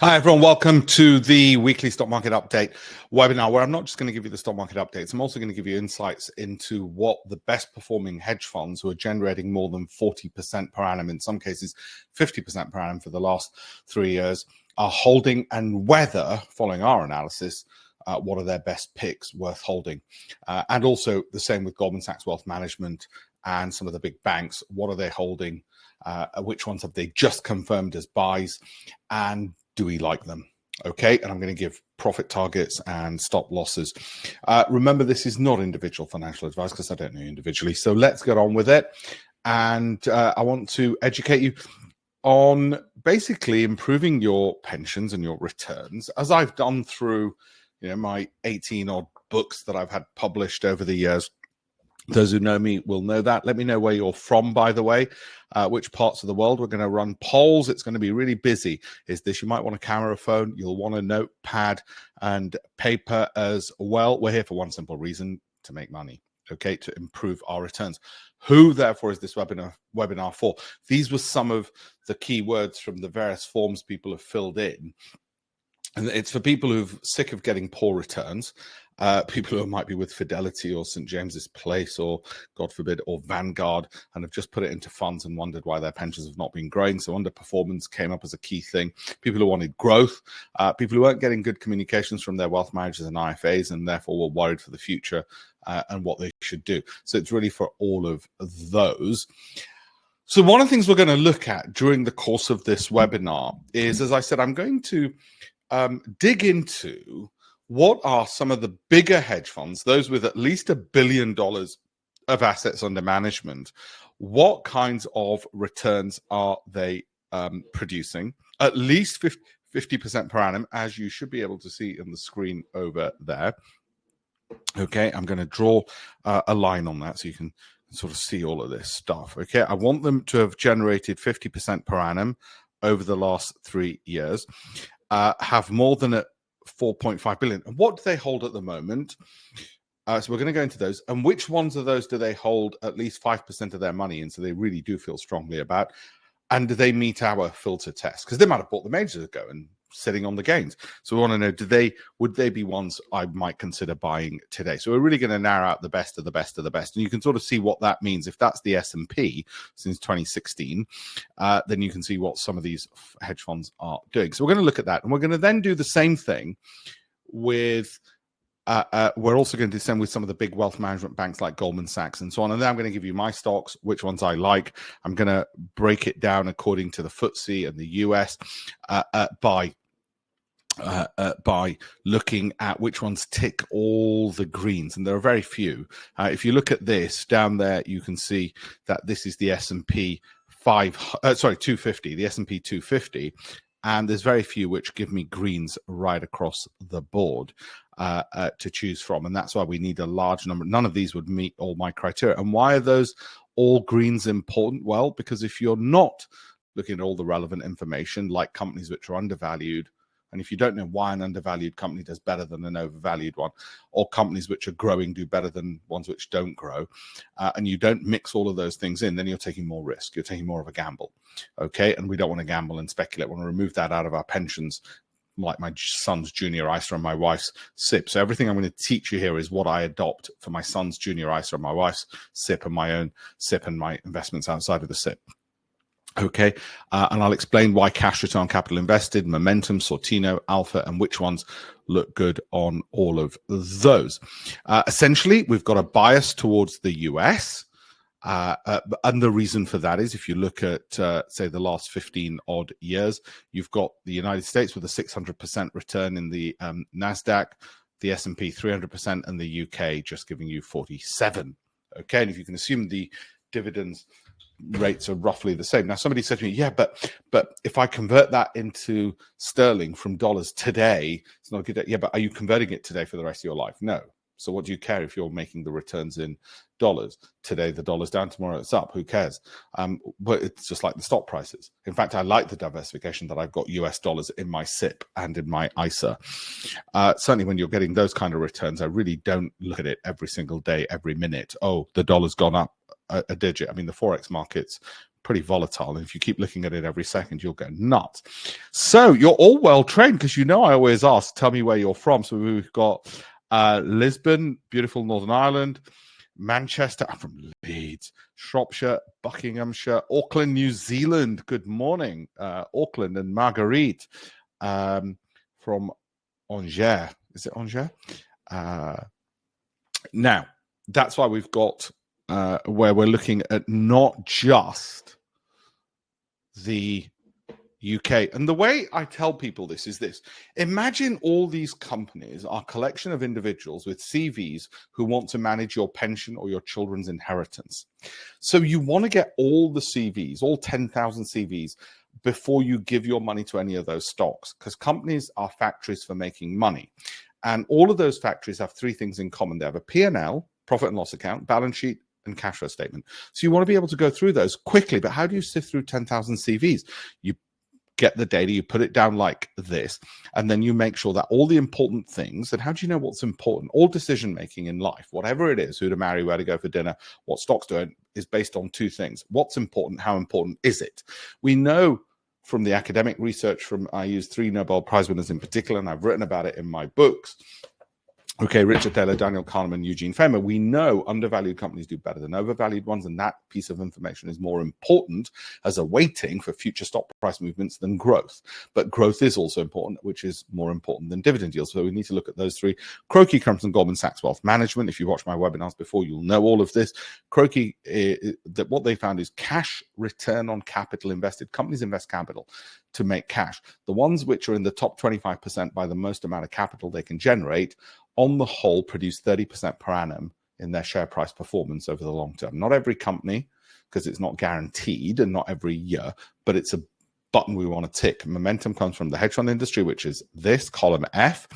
Hi, everyone. Welcome to the weekly stock market update webinar, where I'm not just going to give you the stock market updates. I'm also going to give you insights into what the best performing hedge funds who are generating more than 40% per annum, in some cases 50% per annum for the last 3 years, are holding, and whether, following our analysis, what are their best picks worth holding. And also the same with Goldman Sachs Wealth Management and some of the big banks. What are they holding? Which ones have they just confirmed as buys? And do we like them? Okay, and I'm going to give profit targets and stop losses. Remember, this is not individual financial advice because I don't know you individually. So let's get on with it. And I want to educate you on basically improving your pensions and your returns, as I've done through, my 18 odd books that I've had published over the years. Those who know me will know that. Let me know where you're from, by the way, which parts of the world. We're going to run polls. It's going to be really busy. You might want a camera phone. You'll want a notepad and paper as well. We're here for one simple reason: to make money, okay, to improve our returns. Who, therefore, is this webinar for? These were some of the key words from the various forms people have filled in. And it's for people who've sick of getting poor returns, people who might be with Fidelity or St. James's Place or, God forbid, or Vanguard, and have just put it into funds and wondered why their pensions have not been growing. So underperformance came up as a key thing. People who wanted growth, people who weren't getting good communications from their wealth managers and IFAs, and therefore were worried for the future and what they should do. So it's really for all of those. So one of the things we're going to look at during the course of this webinar is, as I said, I'm going to dig into what are some of the bigger hedge funds, those with at least $1 billion of assets under management. What kinds of returns are they producing? At least 50% per annum, as you should be able to see on the screen over there. Okay, I'm going to draw a line on that so you can sort of see all of this stuff. Okay, I want them to have generated 50% per annum over the last 3 years. Have more than a 4.5 billion. And what do they hold at the moment? So we're going to go into those. And which ones of those do they hold at least 5% of their money in? So they really do feel strongly about. And do they meet our filter test? Because they might have bought the majors ago and sitting on the gains. So we want to know, would they be ones I might consider buying today? So we're really going to narrow out the best of the best of the best. And you can sort of see what that means. If that's the S&P since 2016, then you can see what some of these hedge funds are doing. So we're going to look at that. And we're going to then do the same thing with we're also going to do the same with some of the big wealth management banks like Goldman Sachs and so on. And then I'm going to give you my stocks, which ones I like. I'm going to break it down according to the FTSE and the US by looking at which ones tick all the greens, and there are very few. If you look at this down there, you can see that this is the S&P 250, the S&P 250, and there's very few which give me greens right across the board to choose from, and that's why we need a large number. None of these would meet all my criteria. And why are those all greens important? Well, because if you're not looking at all the relevant information, like companies which are undervalued, and if you don't know why an undervalued company does better than an overvalued one, or companies which are growing do better than ones which don't grow, and you don't mix all of those things in, then you're taking more risk. You're taking more of a gamble, okay? And we don't want to gamble and speculate. We want to remove that out of our pensions, like my son's junior ISA and my wife's SIP. So everything I'm going to teach you here is what I adopt for my son's junior ISA and my wife's SIP and my own SIP and my investments outside of the SIP. Okay, and I'll explain why cash return on capital invested, Momentum, Sortino, Alpha, and which ones look good on all of those. Essentially, we've got a bias towards the US. And the reason for that is if you look at, say, the last 15 odd years, you've got the United States with a 600% return in the NASDAQ, the S&P 300%, and the UK just giving you 47. Okay, and if you can assume the dividends rates are roughly the same. Now, somebody said to me, yeah, but if I convert that into sterling from dollars today, it's not a good day. Yeah, but are you converting it today for the rest of your life? No. So what do you care if you're making the returns in dollars? Today, the dollar's down, tomorrow it's up. Who cares? But it's just like the stock prices. In fact, I like the diversification that I've got US dollars in my SIP and in my ISA. Certainly when you're getting those kind of returns, I really don't look at it every single day, every minute. Oh, the dollar's gone up a digit. I mean, the Forex markets pretty volatile. And if you keep looking at it every second, you'll go nuts. So you're all well trained, because I always ask, tell me where you're from. So we've got Lisbon, beautiful Northern Ireland, Manchester, I'm from Leeds, Shropshire, Buckinghamshire, Auckland, New Zealand. Good morning, Auckland, and Marguerite from Angers. Is it Angers? Now, that's why we've got where we're looking at not just the UK. And the way I tell people this is this. Imagine all these companies are a collection of individuals with CVs who want to manage your pension or your children's inheritance. So you want to get all the CVs, all 10,000 CVs, before you give your money to any of those stocks, because companies are factories for making money. And all of those factories have three things in common. They have a P&L, profit and loss account, balance sheet, and cash flow statement. So you want to be able to go through those quickly. But how do you sift through 10,000 CVs? You get the data, you put it down like this, and then you make sure that all the important things, and how do you know what's important? All decision making in life, whatever it is, who to marry, where to go for dinner, what stocks to own, is based on two things. What's important? How important is it? We know from the academic research I use 3 Nobel Prize winners in particular, and I've written about it in my books. Okay, Richard Taylor, Daniel Kahneman, Eugene Fama. We know undervalued companies do better than overvalued ones, and that piece of information is more important as a weighting for future stock price movements than growth. But growth is also important, which is more important than dividend yields. So we need to look at those three. Croki comes from Goldman Sachs Wealth Management. If you watch my webinars before, you'll know all of this. Croki, that what they found is cash return on capital invested. Companies invest capital to make cash. The ones which are in the top 25% by the most amount of capital they can generate, on the whole, produce 30% per annum in their share price performance over the long term. Not every company, because it's not guaranteed, and not every year, but it's a button we want to tick. Momentum comes from the hedge fund industry, which is this column F.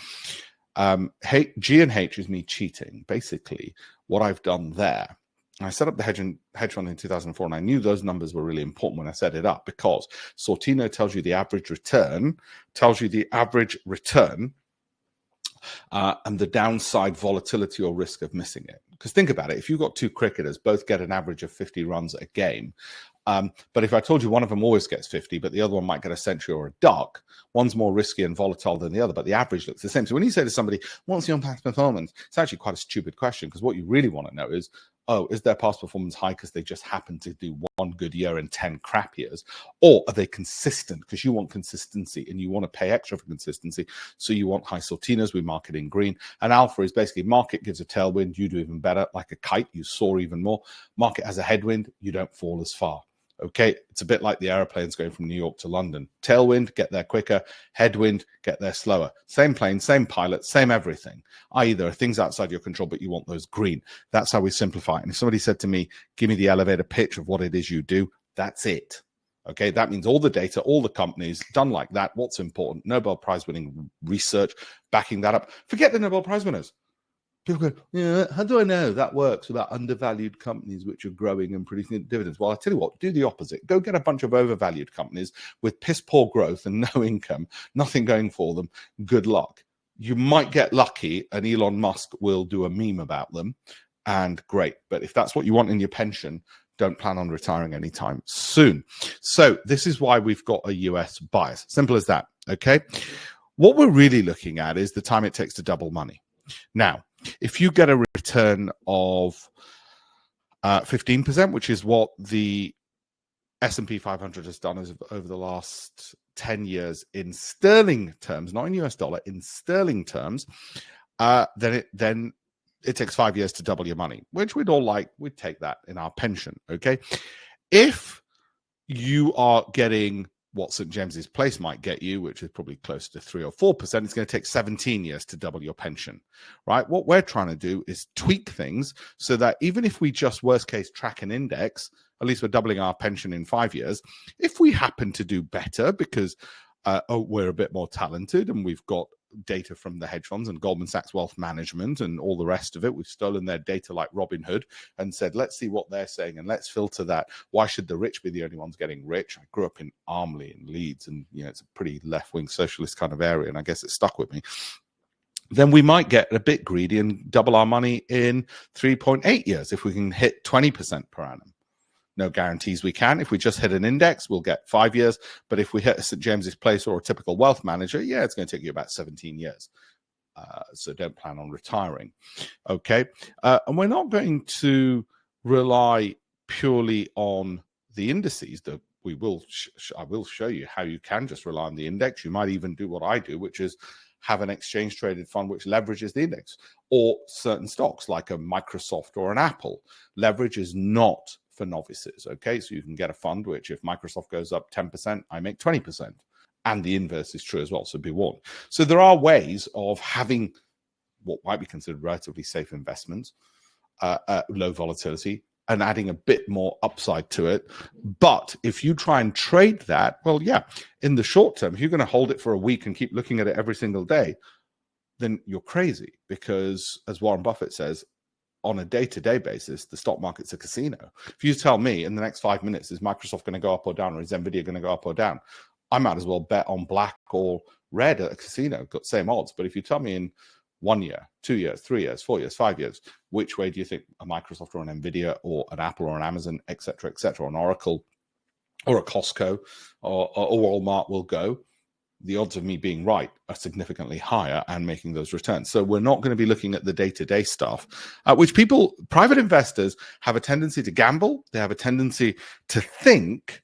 G and H is me cheating. Basically, what I've done there, I set up the hedge fund in 2004, and I knew those numbers were really important when I set it up, because Sortino tells you the average return, and the downside volatility or risk of missing it. Because think about it, if you've got two cricketers, both get an average of 50 runs a game, but if I told you one of them always gets 50, but the other one might get a century or a duck, one's more risky and volatile than the other, but the average looks the same. So when you say to somebody, what's your past performance? It's actually quite a stupid question, because what you really want to know is, is their past performance high because they just happen to do one good year and 10 crap years? Or are they consistent? Because you want consistency, and you want to pay extra for consistency. So you want high Sortinos, we mark it in green. And alpha is basically market gives a tailwind, you do even better. Like a kite, you soar even more. Market has a headwind, you don't fall as far. Okay, it's a bit like the airplanes going from New York to London. Tailwind, get there quicker. Headwind, get there slower. Same plane, same pilot, same everything. I.e., there are things outside your control, but you want those green. That's how we simplify it. And if somebody said to me, give me the elevator pitch of what it is you do, that's it. Okay, that means all the data, all the companies, done like that. What's important? Nobel Prize winning research backing that up. Forget the Nobel Prize winners. People go, yeah, how do I know that works about undervalued companies which are growing and producing dividends? Well, I tell you what, do the opposite. Go get a bunch of overvalued companies with piss poor growth and no income, nothing going for them. Good luck. You might get lucky, and Elon Musk will do a meme about them, and great. But if that's what you want in your pension, don't plan on retiring anytime soon. So this is why we've got a US bias. Simple as that, okay? What we're really looking at is the time it takes to double money. Now, if you get a return of 15%, which is what the S&P 500 has done over the last 10 years in sterling terms, not in US dollar, in sterling terms, then it takes 5 years to double your money, which we'd all like. We'd take that in our pension, okay? If you are getting what St. James's Place might get you, which is probably close to 3 or 4%, it's going to take 17 years to double your pension, right? What we're trying to do is tweak things so that even if we just worst case track an index, at least we're doubling our pension in 5 years. If we happen to do better because we're a bit more talented and we've got data from the hedge funds and Goldman Sachs Wealth Management and all the rest of it, we've stolen their data like Robin Hood and said, let's see what they're saying and let's filter that. Why should the rich be the only ones getting rich? I grew up in Armley in Leeds, and it's a pretty left-wing socialist kind of area, and I guess it stuck with me. Then we might get a bit greedy and double our money in 3.8 years if we can hit 20% per annum. No guarantees we can. If we just hit an index, we'll get 5 years. But if we hit a St. James's Place or a typical wealth manager, yeah, it's going to take you about 17 years. So don't plan on retiring. Okay. And we're not going to rely purely on the indices. That we will I will show you how you can just rely on the index. You might even do what I do, which is have an exchange traded fund which leverages the index, or certain stocks like a Microsoft or an Apple. Leverage is not for novices. Okay. So you can get a fund which, if Microsoft goes up 10%, I make 20%. And the inverse is true as well, so be warned. So there are ways of having what might be considered relatively safe investments, low volatility, and adding a bit more upside to it. But if you try and trade that, well, yeah, in the short term, if you're going to hold it for a week and keep looking at it every single day, then you're crazy. Because, as Warren Buffett says, on a day-to-day basis, the stock market's a casino. If you tell me in the next 5 minutes, is Microsoft going to go up or down, or is Nvidia going to go up or down, I might as well bet on black or red at a casino, got the same odds. But if you tell me in 1 year, 2 years, 3 years, 4 years, 5 years, which way do you think a Microsoft or an Nvidia or an Apple or an Amazon, et cetera, or an Oracle or a Costco or Walmart will go, the odds of me being right are significantly higher and making those returns. So we're not going to be looking at the day-to-day stuff, which private investors have a tendency to gamble. They have a tendency to think.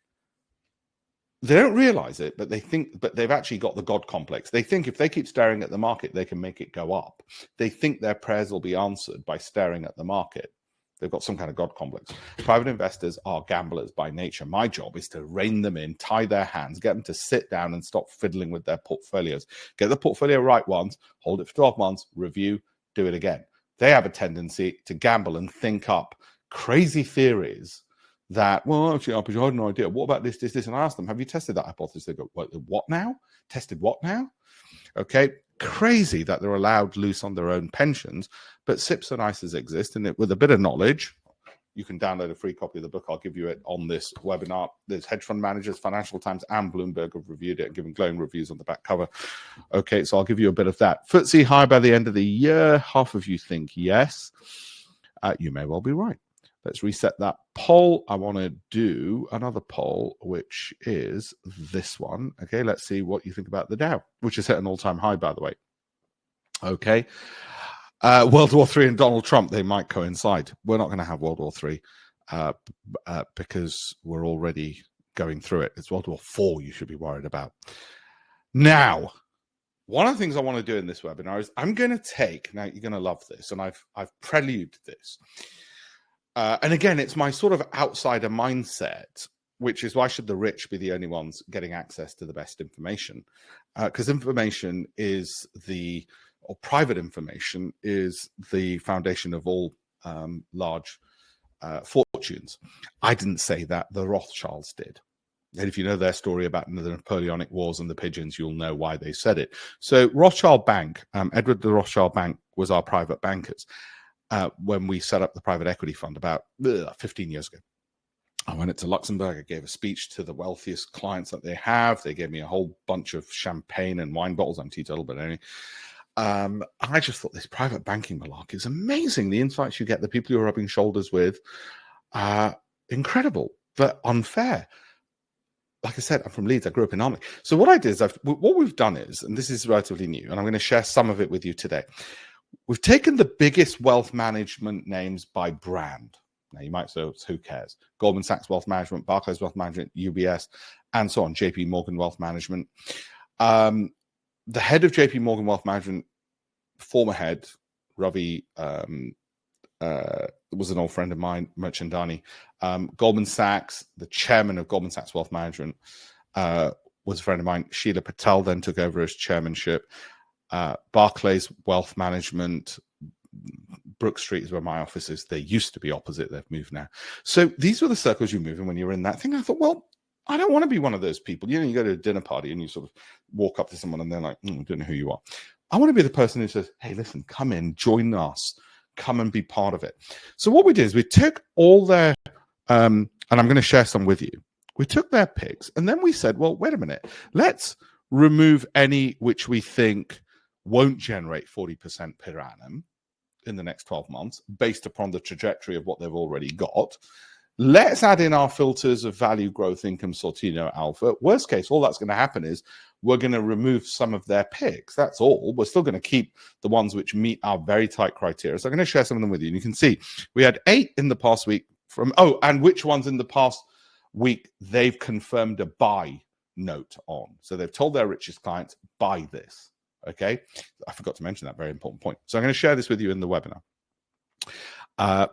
They don't realize it, but they've actually got the God complex. They think if they keep staring at the market, they can make it go up. They think their prayers will be answered by staring at the market. They've got some kind of God complex. Private investors are gamblers by nature. My job is to rein them in, tie their hands, get them to sit down and stop fiddling with their portfolios. Get the portfolio right once, hold it for 12 months, review, do it again. They have a tendency to gamble and think up crazy theories that, well, actually, I had no idea. What about this? And I asked them, have you tested that hypothesis? They go, what now? Tested what now? Okay, crazy that they're allowed loose on their own pensions, but SIPs and ISAs exist, and with a bit of knowledge, you can download a free copy of the book. I'll give you it on this webinar. There's hedge fund managers, Financial Times and Bloomberg have reviewed it and given glowing reviews on the back cover. Okay, so I'll give you a bit of that. FTSE high by the end of the year. Half of you think yes. You may well be right. Let's reset that poll. I want to do another poll, which is this one. Okay, let's see what you think about the Dow, which has hit an all-time high, by the way. Okay. World War III and Donald Trump, they might coincide. We're not going to have World War III because we're already going through it. It's World War IV you should be worried about. Now, one of the things I want to do in this webinar is I'm going to take, now you're going to love this, and I've preluded this. And again, it's my sort of outsider mindset, which is why should the rich be the only ones getting access to the best information? Because information is or private information is the foundation of all large fortunes. I didn't say that, the Rothschilds did. And if you know their story about the Napoleonic Wars and the pigeons, you'll know why they said it. So Rothschild Bank, Edward the Rothschild Bank was our private bankers. When we set up the private equity fund about 15 years ago. I went to Luxembourg. I gave a speech to the wealthiest clients that they have. They gave me a whole bunch of champagne and wine bottles. I'm teetotal, but anyway. I just thought this private banking malarkey is amazing. The insights you get, the people you're rubbing shoulders with, are incredible, but unfair. Like I said, I'm from Leeds. I grew up in Army. So what I did is, what we've done is, and this is relatively new, and I'm going to share some of it with you today. We've taken the biggest wealth management names by brand. Now, you might say, who cares? Goldman Sachs Wealth Management, Barclays Wealth Management, UBS, and so on, JP Morgan Wealth Management. The head of JP Morgan Wealth Management, former head, Ravi, was an old friend of mine, Merchandani. Goldman Sachs, the chairman of Goldman Sachs Wealth Management, was a friend of mine. Sheila Patel then took over as chairmanship. Barclays Wealth Management, Brook Street is where my office is. They used to be opposite. They've moved now. So these were the circles you move in when you're in that thing. I thought, well, I don't want to be one of those people. You know, you go to a dinner party and you sort of walk up to someone and they're like, I don't know who you are. I want to be the person who says, hey, listen, come in, join us, come and be part of it. So what we did is we took all their, and I'm going to share some with you. We took their picks and then we said, well, wait a minute, let's remove any which we think won't generate 40% per annum in the next 12 months based upon the trajectory of what they've already got. Let's add in our filters of value, growth, income, Sortino, alpha. Worst case, all that's going to happen is we're going to remove some of their picks. That's all. We're still going to keep the ones which meet our very tight criteria. So I'm going to share some of them with you. And you can see we had 8 in the past week and which ones in the past week they've confirmed a buy note on. So they've told their richest clients, buy this. Okay. I forgot to mention that very important point. So I'm going to share this with you in the webinar.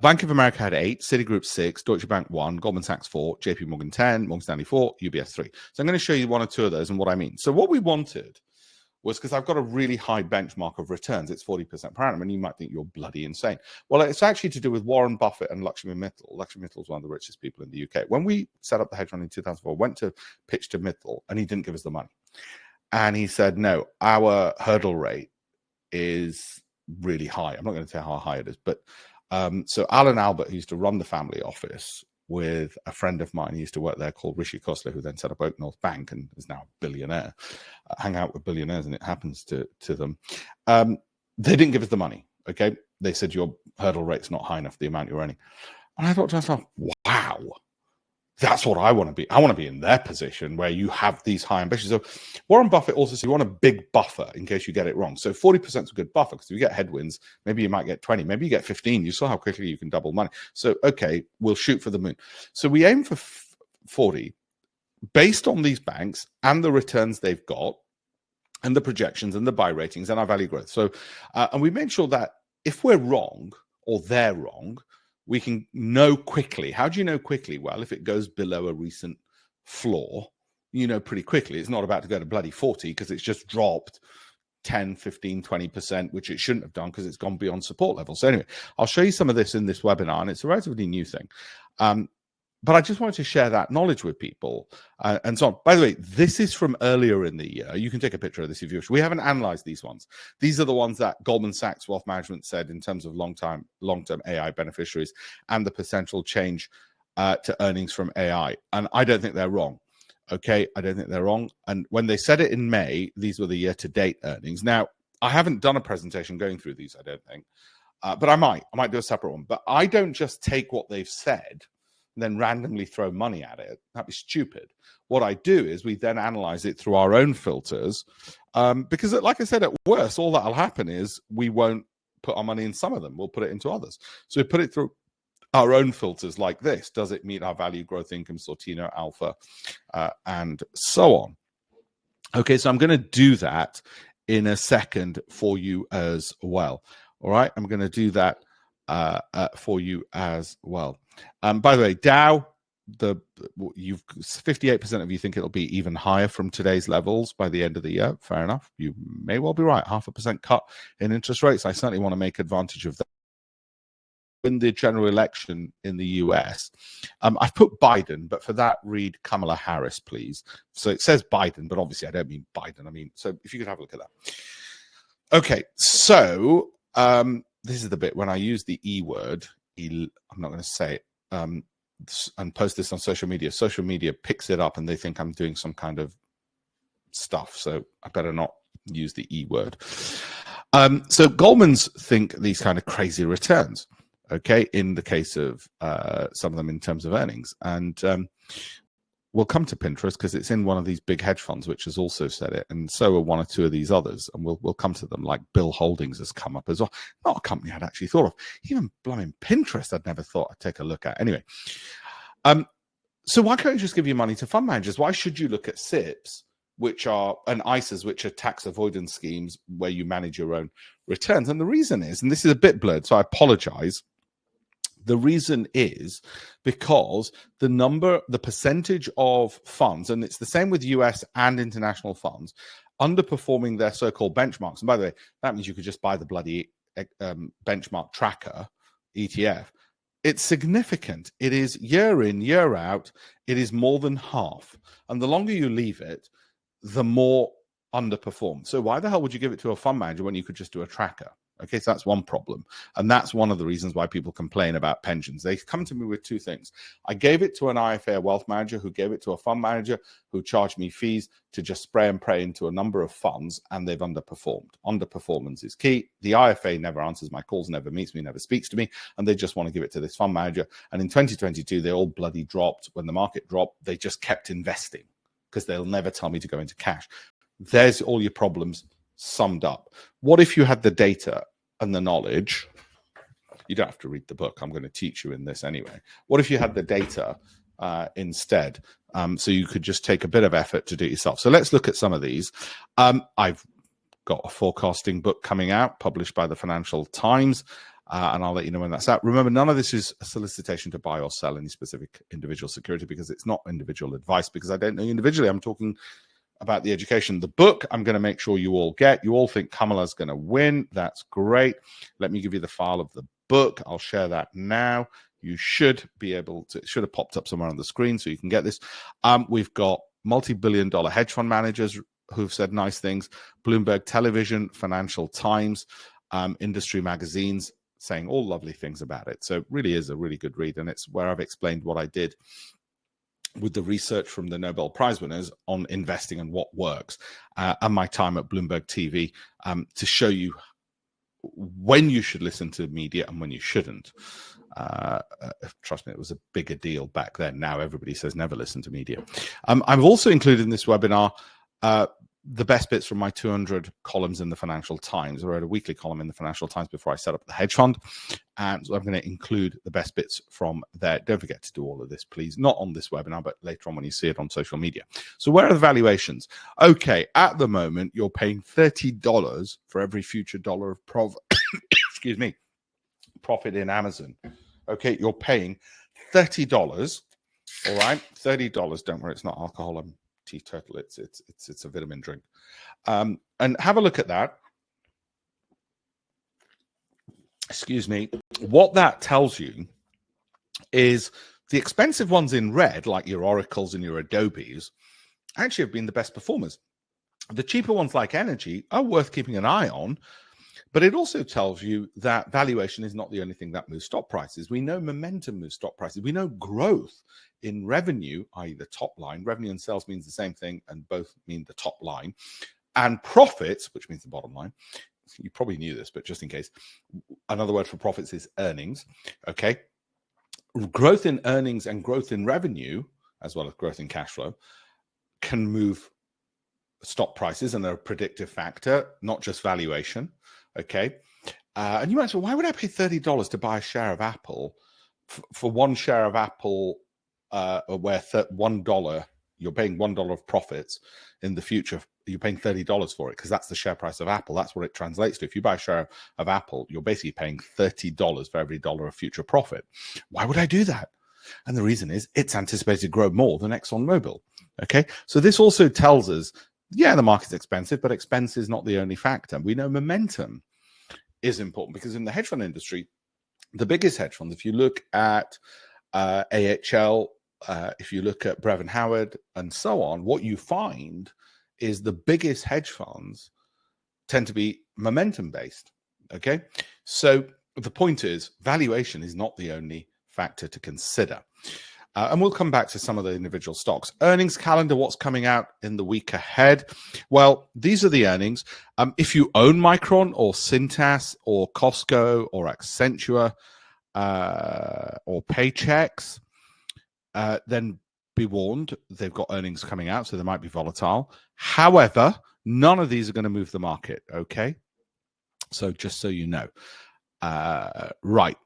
Bank of America had 8, Citigroup 6, Deutsche Bank 1, Goldman Sachs 4, JP Morgan 10, Morgan Stanley 4, UBS 3. So I'm going to show you 1 or 2 of those and what I mean. So what we wanted was, because I've got a really high benchmark of returns, it's 40% per annum, and you might think you're bloody insane. Well, it's actually to do with Warren Buffett and Lakshmi Mittal. Lakshmi Mittal is one of the richest people in the UK. When we set up the hedge fund in 2004, went to pitch to Mittal, and he didn't give us the money. And he said, no, our hurdle rate is really high. I'm not going to tell how high it is, but so Alan Albert, who used to run the family office with a friend of mine, he used to work there, called Rishi Khosla, who then set up Oak North Bank and is now a billionaire. Hang out with billionaires and it happens to them. They didn't give us the money, okay? They said your hurdle rate's not high enough, the amount you're earning. And I thought to myself, wow, that's what I want to be. I want to be in their position where you have these high ambitions. So Warren Buffett also said you want a big buffer in case you get it wrong. So 40% is a good buffer, because if you get headwinds, maybe you might get 20, maybe you get 15. You saw how quickly you can double money. So, okay, we'll shoot for the moon. So we aim for 40 based on these banks and the returns they've got and the projections and the buy ratings and our value growth. So, and we made sure that if we're wrong or they're wrong, we can know quickly. How do you know quickly? Well, if it goes below a recent floor, you know pretty quickly. It's not about to go to bloody 40 because it's just dropped 10, 15, 20%, which it shouldn't have done because it's gone beyond support levels. So anyway, I'll show you some of this in this webinar, and it's a relatively new thing. But I just wanted to share that knowledge with people and so on. By the way, this is from earlier in the year. You can take a picture of this if you wish. We haven't analyzed these ones. These are the ones that Goldman Sachs Wealth Management said in terms of long-term AI beneficiaries and the potential change to earnings from AI. And I don't think they're wrong. Okay, I don't think they're wrong. And when they said it in May, these were the year-to-date earnings. Now, I haven't done a presentation going through these, I don't think. But I might do a separate one. But I don't just take what they've said and then randomly throw money at it. That'd be stupid. What I do is we then analyze it through our own filters, because like I said, at worst, all that'll happen is we won't put our money in some of them. We'll put it into others. So we put it through our own filters like this. Does it meet our value, growth, income, Sortino, alpha, and so on? Okay, so I'm going to do that in a second for you as well. All right, I'm going to do that for you as well. By the way, Dow, you've 58% of you think it'll be even higher from today's levels by the end of the year. Fair enough. You may well be right. 0.5% cut in interest rates. I certainly want to make advantage of that. In the general election in the US, I've put Biden, but for that, read Kamala Harris, please. So it says Biden, but obviously I don't mean Biden. I mean, so if you could have a look at that. Okay, so this is the bit when I use the E word. I'm not going to say it, and post this on social media. Social media picks it up and they think I'm doing some kind of stuff. So I better not use the E word. So Goldman's think these kind of crazy returns, okay, in the case of some of them in terms of earnings. And we'll come to Pinterest because it's in one of these big hedge funds, which has also said it. And so are 1 or 2 of these others. And we'll come to them, like Bill Holdings has come up as well. Not a company I'd actually thought of. Even blooming Pinterest, I'd never thought I'd take a look at. Anyway, so why can't you just give your money to fund managers? Why should you look at SIPs, which are, and ISAs, which are tax avoidance schemes where you manage your own returns? And the reason is, and this is a bit blurred, so I apologize. The reason is because the percentage of funds, and it's the same with US and international funds, underperforming their so-called benchmarks. And by the way, that means you could just buy the bloody benchmark tracker ETF. It's significant. It is year in, year out. It is more than half. And the longer you leave it, the more underperform. So why the hell would you give it to a fund manager when you could just do a tracker? Okay, so that's one problem. And that's one of the reasons why people complain about pensions. They come to me with two things. I gave it to an IFA wealth manager who gave it to a fund manager who charged me fees to just spray and pray into a number of funds, and they've underperformed. Underperformance is key. The IFA never answers my calls, never meets me, never speaks to me, and they just want to give it to this fund manager. And in 2022, they all bloody dropped. When the market dropped, they just kept investing because they'll never tell me to go into cash. There's all your problems summed up. What if you had the data and the knowledge? You don't have to read the book. I'm going to teach you in this anyway. What if you had the data instead? So you could just take a bit of effort to do it yourself. So let's look at some of these. I've got a forecasting book coming out, published by the Financial Times, and I'll let you know when that's out. Remember, none of this is a solicitation to buy or sell any specific individual security, because it's not individual advice, because I don't know you individually. I'm talking about the education. The book I'm going to make sure you all get. You all think Kamala's going to win. That's great. Let me give you the file of the book. I'll share that now. You should be able to, it should have popped up somewhere on the screen so you can get this. We've got multi-billion-dollar hedge fund managers who've said nice things, Bloomberg Television, Financial Times, industry magazines saying all lovely things about it. So it really is a really good read, and it's where I've explained what I did with the research from the Nobel Prize winners on investing and what works, and my time at Bloomberg TV to show you when you should listen to media and when you shouldn't. Trust me, it was a bigger deal back then. Now everybody says never listen to media. I've also included in this webinar the best bits from my 200 columns in the Financial Times. I wrote a weekly column in the Financial Times before I set up the hedge fund, and so I'm going to include the best bits from there. Don't forget to do all of this, please. Not on this webinar, but later on when you see it on social media. So where are the valuations? Okay, at the moment, you're paying $30 for every future dollar of excuse me, profit in Amazon. Okay, you're paying $30. All right, $30. Don't worry, it's not alcohol. I'm teetotal. It's a vitamin drink. And have a look at that. Excuse me. What that tells you is the expensive ones in red, like your Oracles and your Adobes, actually have been the best performers. The cheaper ones, like energy, are worth keeping an eye on. But it also tells you that valuation is not the only thing that moves stock prices. We know momentum moves stock prices. We know growth in revenue, i.e. the top line. Revenue and sales means the same thing, and both mean the top line. And profits, which means the bottom line. You probably knew this, but just in case, another word for profits is earnings. Okay. Growth in earnings and growth in revenue, as well as growth in cash flow, can move stock prices, and they're a predictive factor, not just valuation. Okay. And you might say, why would I pay $30 to buy a share of Apple? For one share of Apple, where $1, you're paying $1 of profits in the future, you're paying $30 for it, because that's the share price of Apple. That's what it translates to. If you buy a share of Apple, you're basically paying $30 for every dollar of future profit. Why would I do that? And the reason is it's anticipated to grow more than ExxonMobil. Okay. So this also tells us, yeah, the market's expensive, but expense is not the only factor. We know momentum is important, because in the hedge fund industry, the biggest hedge funds, if you look at AHL, if you look at Brevan Howard and so on, what you find is the biggest hedge funds tend to be momentum based. Okay. So the point is, valuation is not the only factor to consider. And we'll come back to some of the individual stocks. Earnings calendar, what's coming out in the week ahead? Well, these are the earnings. If you own Micron or Cintas or Costco or Accenture or Paychex, then be warned, they've got earnings coming out, so they might be volatile. However, none of these are going to move the market, okay? So just so you know. Right.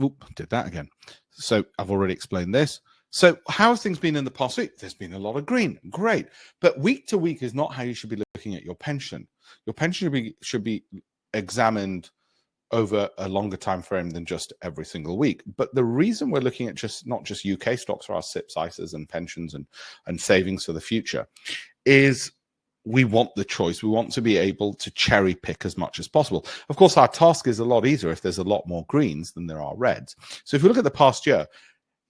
Oop, did that again. So I've already explained this. So how have things been in the past week? There's been a lot of green. Great. But week to week is not how you should be looking at your pension. Your pension should be examined over a longer time frame than just every single week. But the reason we're looking at not just UK stocks for our SIPs, ISAs, and pensions and savings for the future is we want the choice. We want to be able to cherry pick as much as possible. Of course, our task is a lot easier if there's a lot more greens than there are reds. So if we look at the past year,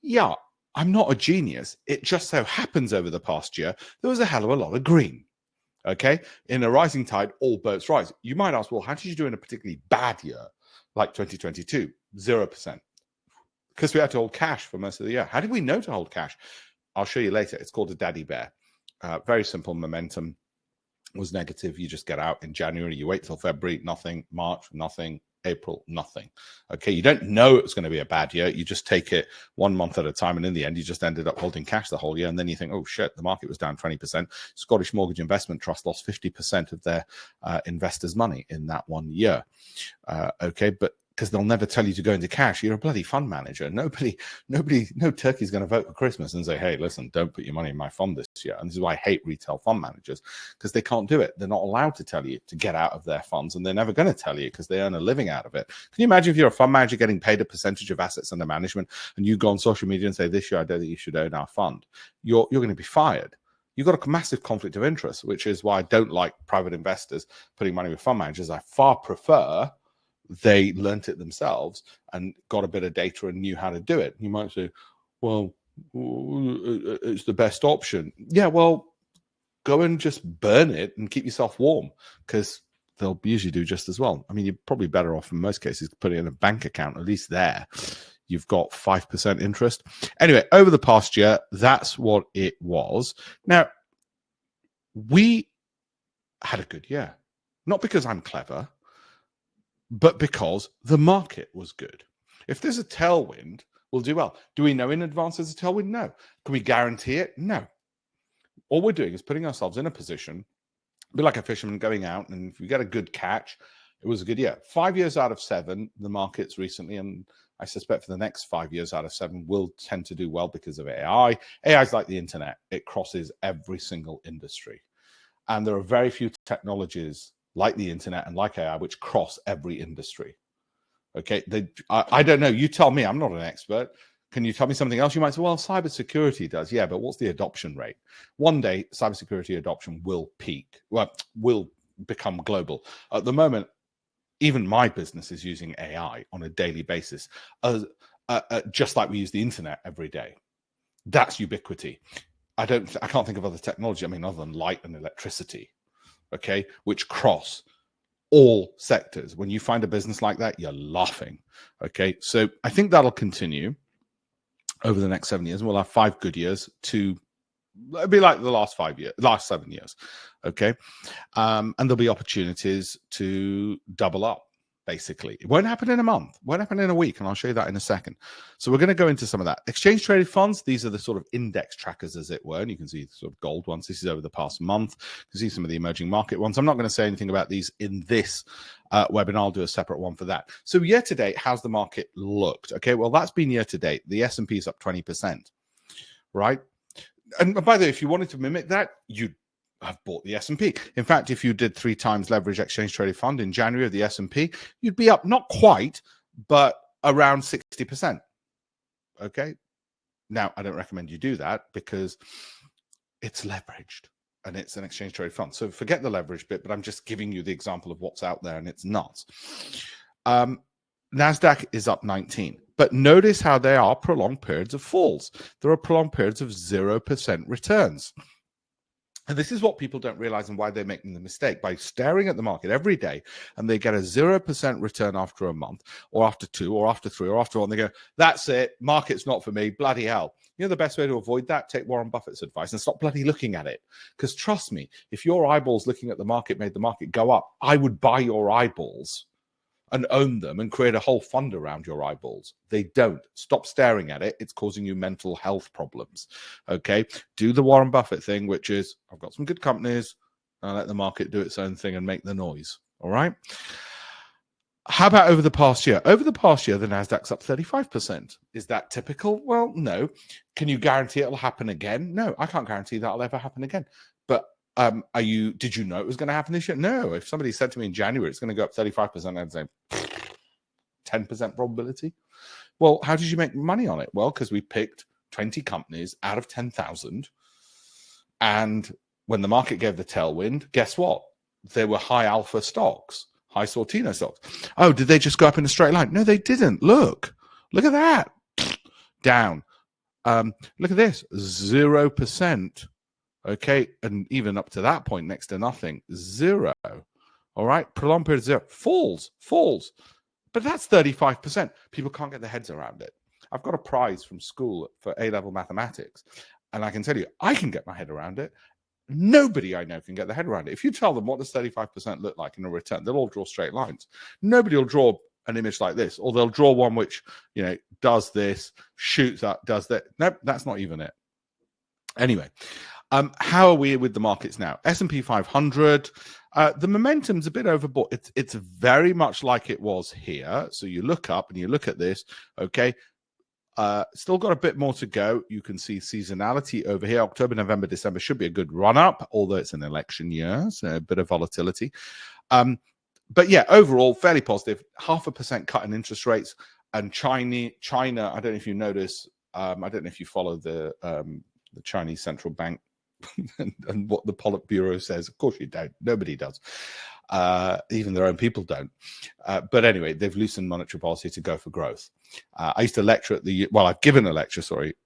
yeah, I'm not a genius. It just so happens over the past year, there was a hell of a lot of green. Okay, in a rising tide, all boats rise. You might ask, well, how did you do in a particularly bad year like 2022? 0%. Because we had to hold cash for most of the year. How did we know to hold cash? I'll show you later. It's called a daddy bear. Very simple. Momentum was negative. You just get out in January. You wait till February, nothing. March, nothing. April, nothing. Okay, you don't know it's going to be a bad year. You just take it 1 month at a time, and in the end, you just ended up holding cash the whole year. And then you think, oh shit, the market was down 20%. Scottish Mortgage Investment Trust lost 50% of their investors' money in that 1 year. Okay, but because they'll never tell you to go into cash. You're a bloody fund manager. No turkey's going to vote for Christmas and say, hey, listen, don't put your money in my fund this year. And this is why I hate retail fund managers, because they can't do it. They're not allowed to tell you to get out of their funds, and they're never going to tell you because they earn a living out of it. Can you imagine if you're a fund manager getting paid a percentage of assets under management and you go on social media and say, this year, I don't think you should own our fund? You're going to be fired. You've got a massive conflict of interest, which is why I don't like private investors putting money with fund managers. I far prefer they learnt it themselves and got a bit of data and knew how to do it. You might say, well, it's the best option. Yeah, well, go and just burn it and keep yourself warm, because they'll usually do just as well. I mean, you're probably better off in most cases to put it in a bank account. At least there, you've got 5% interest. Anyway, over the past year, that's what it was. Now, we had a good year. Not because I'm clever, but because the market was good. If there's a tailwind, we'll do well. Do we know in advance there's a tailwind? No. Can we guarantee it? No. All we're doing is putting ourselves in a position, a bit like a fisherman going out, and if you get a good catch, it was a good year. 5 years out of 7, the markets recently, and I suspect for the next 5 years out of 7, will tend to do well because of AI. AI is like the internet. It crosses every single industry. And there are very few technologies like the internet and like AI, which cross every industry. Okay, I don't know. You tell me. I'm not an expert. Can you tell me something else? You might say, well, cybersecurity does. Yeah, but what's the adoption rate? One day, cybersecurity adoption will peak. Well, will become global. At the moment, even my business is using AI on a daily basis, just like we use the internet every day. That's ubiquity. I can't think of other technology. I mean, other than light and electricity. Okay, which cross all sectors. When you find a business like that, you're laughing. Okay, so I think that'll continue over the next 7 years. We'll have 5 good years to it'll be like the last 7 years. Okay, and there'll be opportunities to double up. Basically, it won't happen in a month, won't happen in a week, and I'll show you that in a second. So we're going to go into some of that. Exchange traded funds, these are the sort of index trackers, as it were, and you can see the sort of gold ones. This is over the past month. You can see some of the emerging market ones. I'm not going to say anything about these in this webinar. I'll do a separate one for that. So year to date, how's the market looked? Okay, well, that's been year to date. The S&P is up 20%, right? And by the way, if you wanted to mimic that, you'd have bought the S&P. In fact, if you did 3 times leverage exchange traded fund in January of the S&P, you'd be up not quite, but around 60%. Okay. Now, I don't recommend you do that because it's leveraged and it's an exchange traded fund. So forget the leverage bit, but I'm just giving you the example of what's out there, and it's nuts. NASDAQ is up 19. But notice how there are prolonged periods of falls. There are prolonged periods of 0% returns. And this is what people don't realize and why they're making the mistake. By staring at the market every day and they get a 0% return after a month or after 2 or after 3 or after 1, they go, that's it, market's not for me, bloody hell. You know the best way to avoid that? Take Warren Buffett's advice and stop bloody looking at it. Because trust me, if your eyeballs looking at the market made the market go up, I would buy your eyeballs and own them and create a whole fund around your eyeballs. They don't. Stop staring at it. It's causing you mental health problems. Okay? Do the Warren Buffett thing, which is, I've got some good companies, I'll let the market do its own thing and make the noise. All right? How about over the past year? Over the past year, the NASDAQ's up 35%. Is that typical? Well, no. Can you guarantee it'll happen again? No, I can't guarantee that'll ever happen again. But did you know it was going to happen this year? No. If somebody said to me in January it's going to go up 35%, I'd say 10% probability. Well, how did you make money on it? Well, because we picked 20 companies out of 10,000. And when the market gave the tailwind, guess what? There were high alpha stocks, high Sortino stocks. Oh, did they just go up in a straight line? No, they didn't. Look at that. Down. Look at this, 0%. Okay, and even up to that point, next to nothing, zero. All right, prolonged period of zero, falls. But that's 35%. People can't get their heads around it. I've got a prize from school for A-level mathematics, and I can tell you, I can get my head around it. Nobody I know can get their head around it. If you tell them what does 35% look like in a return, they'll all draw straight lines. Nobody will draw an image like this, or they'll draw one which, does this, shoots up, does that. Nope, that's not even it. Anyway, how are we with the markets now? S&P 500, the momentum's a bit overbought. It's very much like it was here. So you look up and you look at this, okay? Still got a bit more to go. You can see seasonality over here. October, November, December should be a good run up, although it's an election year, so a bit of volatility. But yeah, overall, fairly positive. 0.5% cut in interest rates. And China, I don't know if you notice, I don't know if you follow the Chinese central bank and what the Politburo says. Of course you don't. Nobody does. Even their own people don't. But anyway, they've loosened monetary policy to go for growth. I used to lecture at I've given a lecture,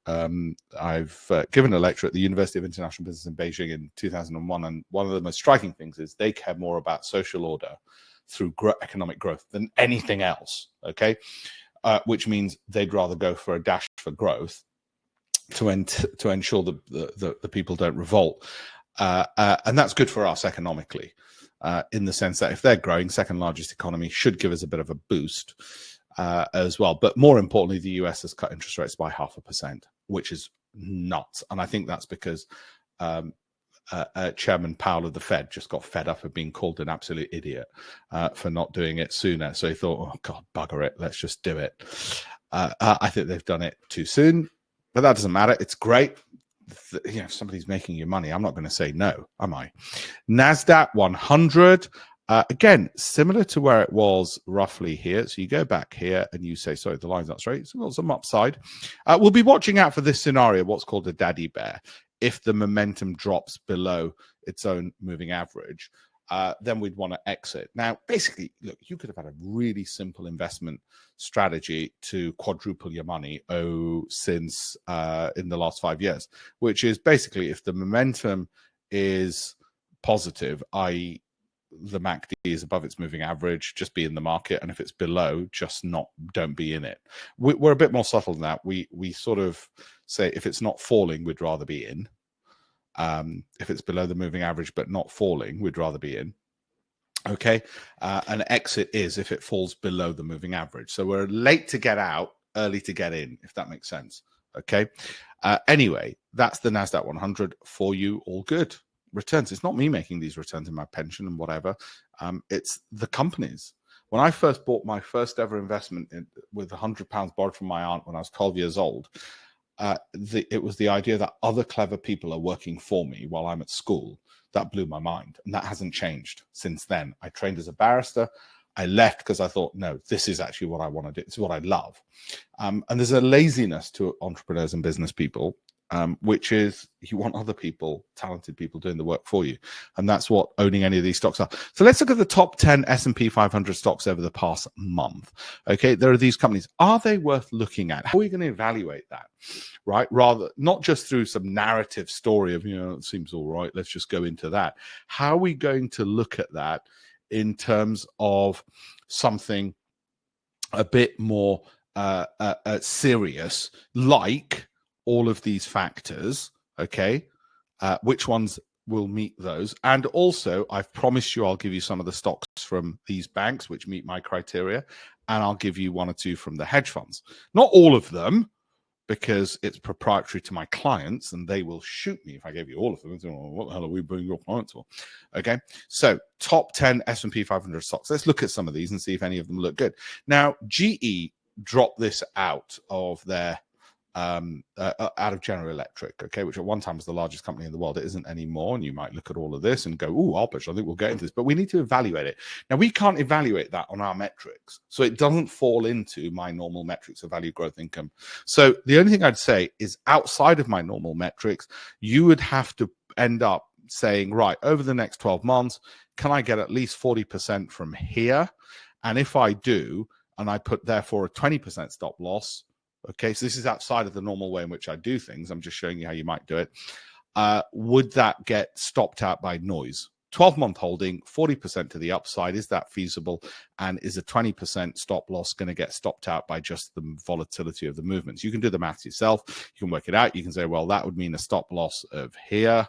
I've given a lecture at the University of International Business in Beijing in 2001. And one of the most striking things is they care more about social order through economic growth than anything else. Okay. Which means they'd rather go for a dash for growth to ensure the people don't revolt. And that's good for us economically, in the sense that if they're growing, second largest economy, should give us a bit of a boost as well. But more importantly, the US has cut interest rates by 0.5%, which is nuts. And I think that's because Chairman Powell of the Fed just got fed up of being called an absolute idiot for not doing it sooner. So he thought, oh, God, bugger it. Let's just do it. I think they've done it too soon. But that doesn't matter. It's great. If somebody's making you money, I'm not going to say no, am I? NASDAQ 100, again, similar to where it was roughly here. So you go back here and you say, sorry, the line's not straight. So we've got some upside. We'll be watching out for this scenario, what's called a daddy bear. If the momentum drops below its own moving average, then we'd want to exit. Now, basically, look, you could have had a really simple investment strategy to quadruple your money since in the last 5 years, which is basically if the momentum is positive, i.e. the MACD is above its moving average, just be in the market, and if it's below, don't be in it. We're a bit more subtle than that. We sort of say if it's not falling, we'd rather be in. If it's below the moving average but not falling, we'd rather be in. Okay, an exit is if it falls below the moving average. So we're late to get out, early to get in, if that makes sense. Okay, anyway, that's the NASDAQ 100 for you. All good returns. It's not me making these returns in my pension and whatever. It's the companies. When I first bought my first ever investment with £100 borrowed from my aunt when I was 12 years old, it was the idea that other clever people are working for me while I'm at school. That blew my mind, and that hasn't changed since then. I trained as a barrister. I left because I thought, no, this is actually what I want to do. It's what I love. And there's a laziness to entrepreneurs and business people, which is you want other people, talented people doing the work for you. And that's what owning any of these stocks are. So let's look at the top 10 S&P 500 stocks over the past month. Okay, there are these companies. Are they worth looking at? How are we going to evaluate that? Right? Rather, not just through some narrative story of, it seems all right, let's just go into that. How are we going to look at that in terms of something a bit more serious, like all of these factors, okay? Which ones will meet those? And also, I've promised you I'll give you some of the stocks from these banks which meet my criteria, and I'll give you one or two from the hedge funds. Not all of them, because it's proprietary to my clients, and they will shoot me if I gave you all of them. What the hell are we bringing your clients for? Okay, so top 10 S&P 500 stocks. Let's look at some of these and see if any of them look good. Now, GE dropped this out of their out of General Electric, okay, which at one time was the largest company in the world. It isn't anymore, and you might look at all of this and go, "Ooh, Alpich, I think we'll get into this," but we need to evaluate it. Now, we can't evaluate that on our metrics, so it doesn't fall into my normal metrics of value, growth, income. So the only thing I'd say is outside of my normal metrics, you would have to end up saying, right, over the next 12 months, can I get at least 40% from here? And if I do, and I put therefore a 20% stop loss, okay, so this is outside of the normal way in which I do things. I'm just showing you how you might do it. would that get stopped out by noise? 12-month holding, 40% to the upside. Is that feasible? And is a 20% stop loss going to get stopped out by just the volatility of the movements? You can do the math yourself. You can work it out. You can say, well, that would mean a stop loss of here.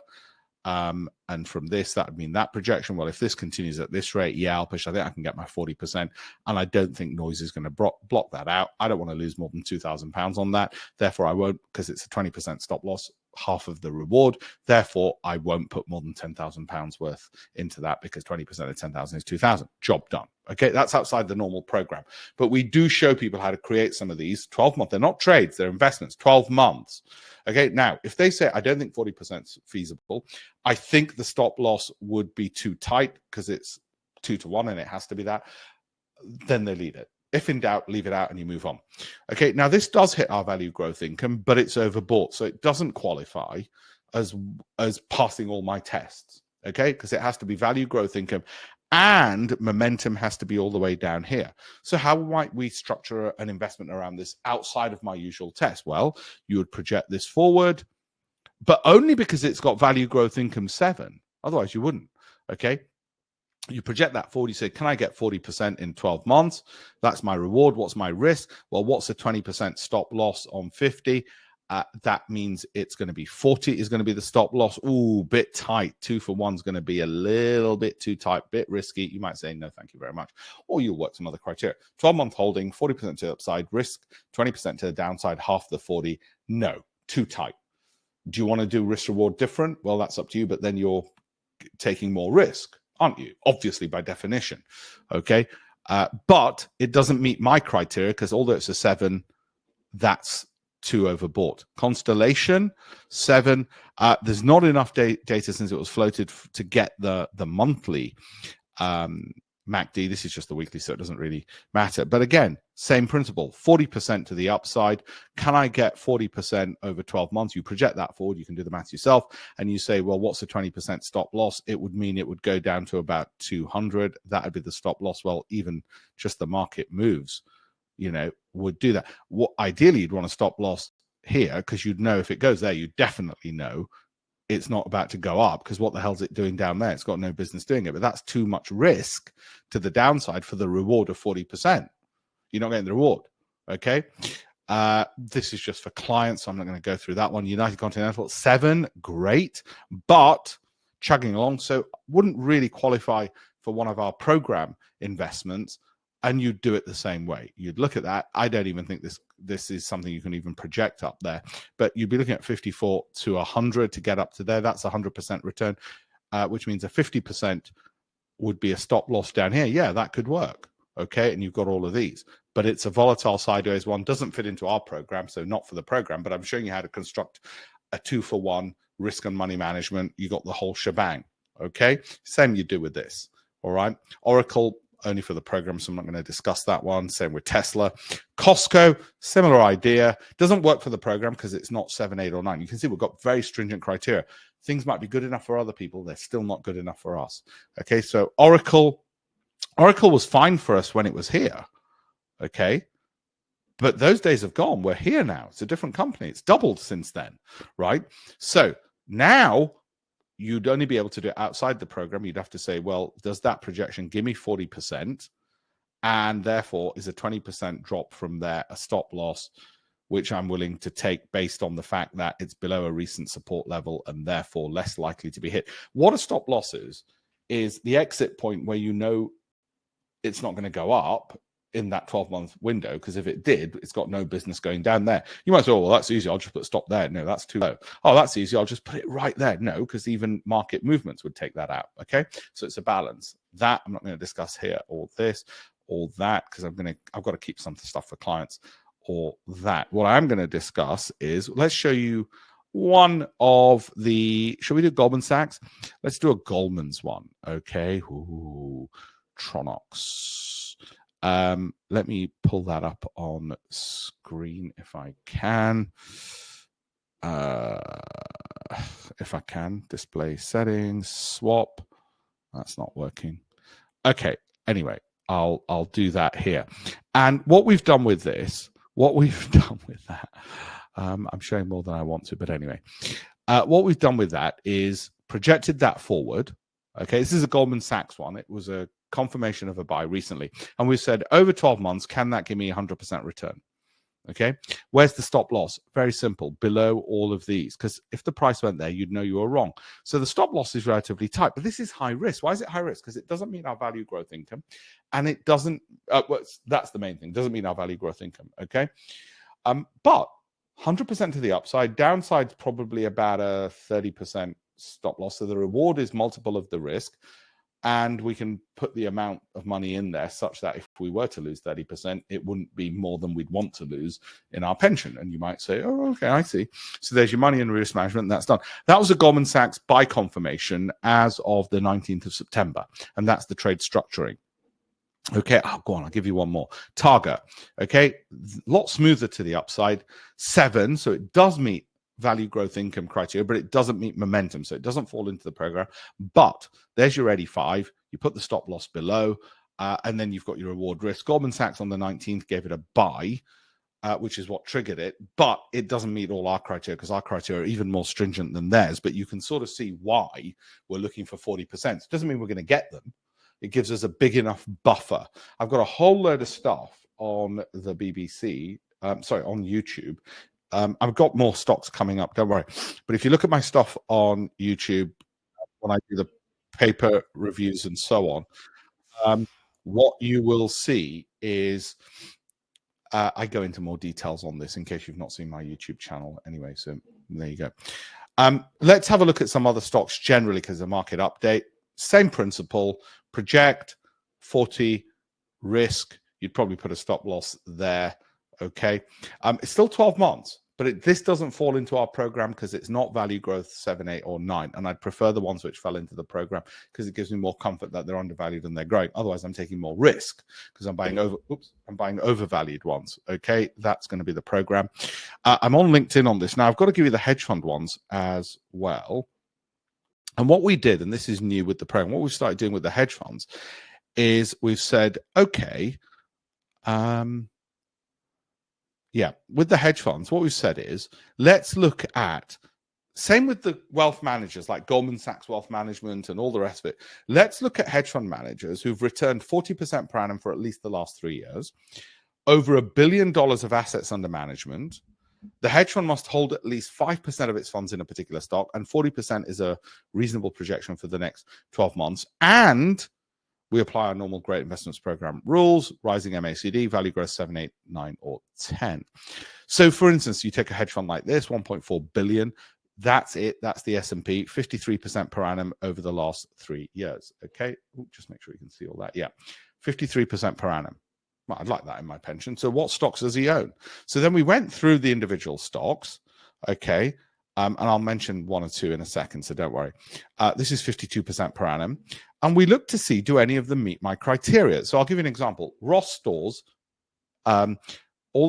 And from this, that would mean that projection. Well, if this continues at this rate, yeah, I'll push. I think I can get my 40%. And I don't think noise is going to block that out. I don't want to lose more than £2,000 on that. Therefore, I won't, because it's a 20% stop loss, half of the reward. Therefore, I won't put more than £10,000 worth into that, because 20% of 10,000 is 2,000. Job done. Okay, that's outside the normal program. But we do show people how to create some of these 12 months. They're not trades, they're investments, 12 months. Okay, now, if they say, I don't think 40% is feasible, I think the stop loss would be too tight because it's 2-to-1 and it has to be that, then they leave it. If in doubt, leave it out and you move on. Okay, now this does hit our value growth income, but it's overbought. So it doesn't qualify as passing all my tests, okay? Because it has to be value growth income and momentum has to be all the way down here. So how might we structure an investment around this outside of my usual test? Well, you would project this forward, but only because it's got value growth income 7. Otherwise, you wouldn't, okay? You project that forward, you say, can I get 40% in 12 months? That's my reward. What's my risk? Well, what's a 20% stop loss on 50? That means it's going to be 40 is going to be the stop loss. Ooh, bit tight. 2-for-1 is going to be a little bit too tight, bit risky. You might say, no, thank you very much. Or you'll work some other criteria. 12-month holding, 40% to the upside, risk 20% to the downside, half the 40. No, too tight. Do you want to do risk reward different? Well, that's up to you, but then you're taking more risk, aren't you? Obviously, by definition. Okay. But it doesn't meet my criteria, because although it's a 7, that's too overbought. Constellation 7. There's not enough data since it was floated to get the monthly MACD. This is just the weekly, so it doesn't really matter. But again, same principle, 40% to the upside. Can I get 40% over 12 months? You project that forward. You can do the math yourself. And you say, well, what's a 20% stop loss? It would mean it would go down to about 200. That would be the stop loss. Well, even just the market moves, would do that. What ideally you'd want a stop loss here, because you'd know if it goes there, you definitely know it's not about to go up, because what the hell's it doing down there? It's got no business doing it. But that's too much risk to the downside for the reward of 40%. You're not getting the reward. Okay. This is just for clients, so I'm not going to go through that one. United Continental 7, great, but chugging along. So wouldn't really qualify for one of our program investments. And you'd do it the same way. You'd look at that. I don't even think this is something you can even project up there. But you'd be looking at 54 to 100 to get up to there. That's 100% return, which means a 50% would be a stop loss down here. Yeah, that could work. Okay, and you've got all of these. But it's a volatile sideways one. Doesn't fit into our program, so not for the program. But I'm showing you how to construct a 2-for-1 risk and money management. You got the whole shebang. Okay, same you do with this. All right, Oracle, only for the program, so I'm not going to discuss that one. Same with Tesla. Costco, similar idea. Doesn't work for the program because it's not 7, 8, or 9. You can see we've got very stringent criteria. Things might be good enough for other people. They're still not good enough for us. Okay, so Oracle was fine for us when it was here. Okay, but those days have gone. We're here now. It's a different company. It's doubled since then, right? So now you'd only be able to do it outside the program. You'd have to say, well, does that projection give me 40%? And therefore, is a 20% drop from there a stop loss, which I'm willing to take based on the fact that it's below a recent support level and therefore less likely to be hit. What a stop loss is the exit point where you know it's not going to go up in that 12-month window, because if it did, it's got no business going down there. You might say, oh, well, that's easy. I'll just put stop there. No, that's too low. Oh, that's easy. I'll just put it right there. No, because even market movements would take that out. Okay, so it's a balance. That I'm not going to discuss here, or this, or that, because I've got to keep some stuff for clients, or that. What I'm going to discuss is, let's show you one of the. Shall we do Goldman Sachs? Let's do a Goldman's one. Okay. Ooh, Tronox. Let me pull that up on screen if I can. Display settings, swap. That's not working. Okay. Anyway, I'll do that here. And what we've done with that, I'm showing more than I want to, but anyway, What we've done with that is projected that forward. Okay, this is a Goldman Sachs one. It was a confirmation of a buy recently. And we said over 12 months, can that give me 100% return? Okay, where's the stop loss? Very simple, below all of these, because if the price went there, you'd know you were wrong. So the stop loss is relatively tight, but this is high risk. Why is it high risk? Because it doesn't mean our value growth income, and it doesn't, well, that's the main thing, doesn't mean our value growth income, okay? But 100% to the upside, downside's probably about a 30% stop loss, so the reward is multiple of the risk. And we can put the amount of money in there such that if we were to lose 30%, it wouldn't be more than we'd want to lose in our pension. And you might say, oh, okay, I see. So there's your money in risk management, and that's done. That was a Goldman Sachs buy confirmation as of the 19th of September. And that's the trade structuring. Okay, go on, I'll give you one more. Targa, okay, a lot smoother to the upside. 7, so it does meet value growth income criteria, but it doesn't meet momentum, so it doesn't fall into the program. But there's your 85. You put the stop loss below, and then you've got your reward risk. Goldman Sachs on the 19th gave it a buy, which is what triggered it, but it doesn't meet all our criteria because our criteria are even more stringent than theirs. But you can sort of see why we're looking for 40%. It doesn't mean we're going to get them. It gives us a big enough buffer. I've got a whole load of stuff on the BBC, on YouTube. I've got more stocks coming up, don't worry. But if you look at my stuff on YouTube, when I do the paper reviews and so on, what you will see is I go into more details on this in case you've not seen my YouTube channel anyway. So there you go. Let's have a look at some other stocks generally because the market update. Same principle, project, 40, risk. You'd probably put a stop loss there. Okay, it's still 12 months, but this doesn't fall into our program because it's not value growth 7, 8, or 9. And I'd prefer the ones which fell into the program because it gives me more comfort that they're undervalued and they're growing. Otherwise, I'm taking more risk because I'm buying overvalued ones. Okay, that's going to be the program. I'm on LinkedIn on this now. I've got to give you the hedge fund ones as well. And what we did, and this is new with the program, what we started doing with the hedge funds is we've said, okay. With the hedge funds, what we've said is, let's look at, same with the wealth managers like Goldman Sachs Wealth Management and all the rest of it. Let's look at hedge fund managers who've returned 40% per annum for at least the last 3 years, over $1 billion of assets under management. The hedge fund must hold at least 5% of its funds in a particular stock, and 40% is a reasonable projection for the next 12 months. And we apply our normal Great Investments Program rules, rising MACD, value growth 7, 8, 9, or 10. So, for instance, you take a hedge fund like this, 1.4 billion. That's it. That's the S&P, 53% per annum over the last 3 years. Okay, just make sure you can see all that. Yeah, 53% per annum. Well, I'd like that in my pension. So, what stocks does he own? So then we went through the individual stocks. Okay. And I'll mention 1 or 2 in a second, so don't worry. This is 52% per annum. And we look to see, do any of them meet my criteria? So I'll give you an example. Ross Stores, although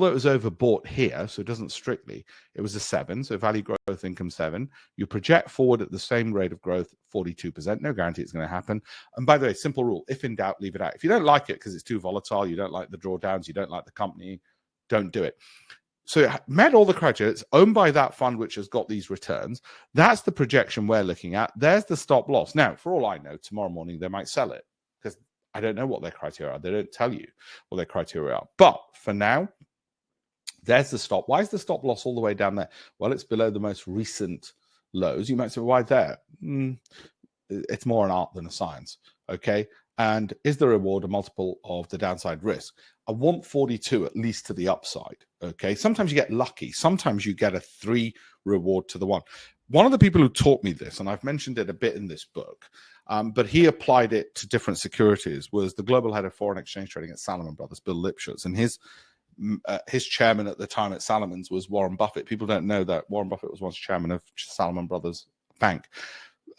it was overbought here, so it doesn't strictly, it was a 7, so value growth income 7. You project forward at the same rate of growth, 42%. No guarantee it's going to happen. And by the way, simple rule, if in doubt, leave it out. If you don't like it because it's too volatile, you don't like the drawdowns, you don't like the company, don't do it. So it met all the criteria. It's owned by that fund which has got these returns. That's the projection we're looking at. There's the stop loss. Now, for all I know, tomorrow morning they might sell it because I don't know what their criteria are. They don't tell you what their criteria are. But for now, there's the stop. Why is the stop loss all the way down there? Well, it's below the most recent lows. You might say, why there? It's more an art than a science. Okay. And is the reward a multiple of the downside risk? I want 42 at least to the upside. Okay. Sometimes you get lucky. Sometimes you get a 3 reward to the 1. One of the people who taught me this, and I've mentioned it a bit in this book, but he applied it to different securities, was the global head of foreign exchange trading at Salomon Brothers, Bill Lipschutz. And his chairman at the time at Salomons was Warren Buffett. People don't know that Warren Buffett was once chairman of Salomon Brothers Bank.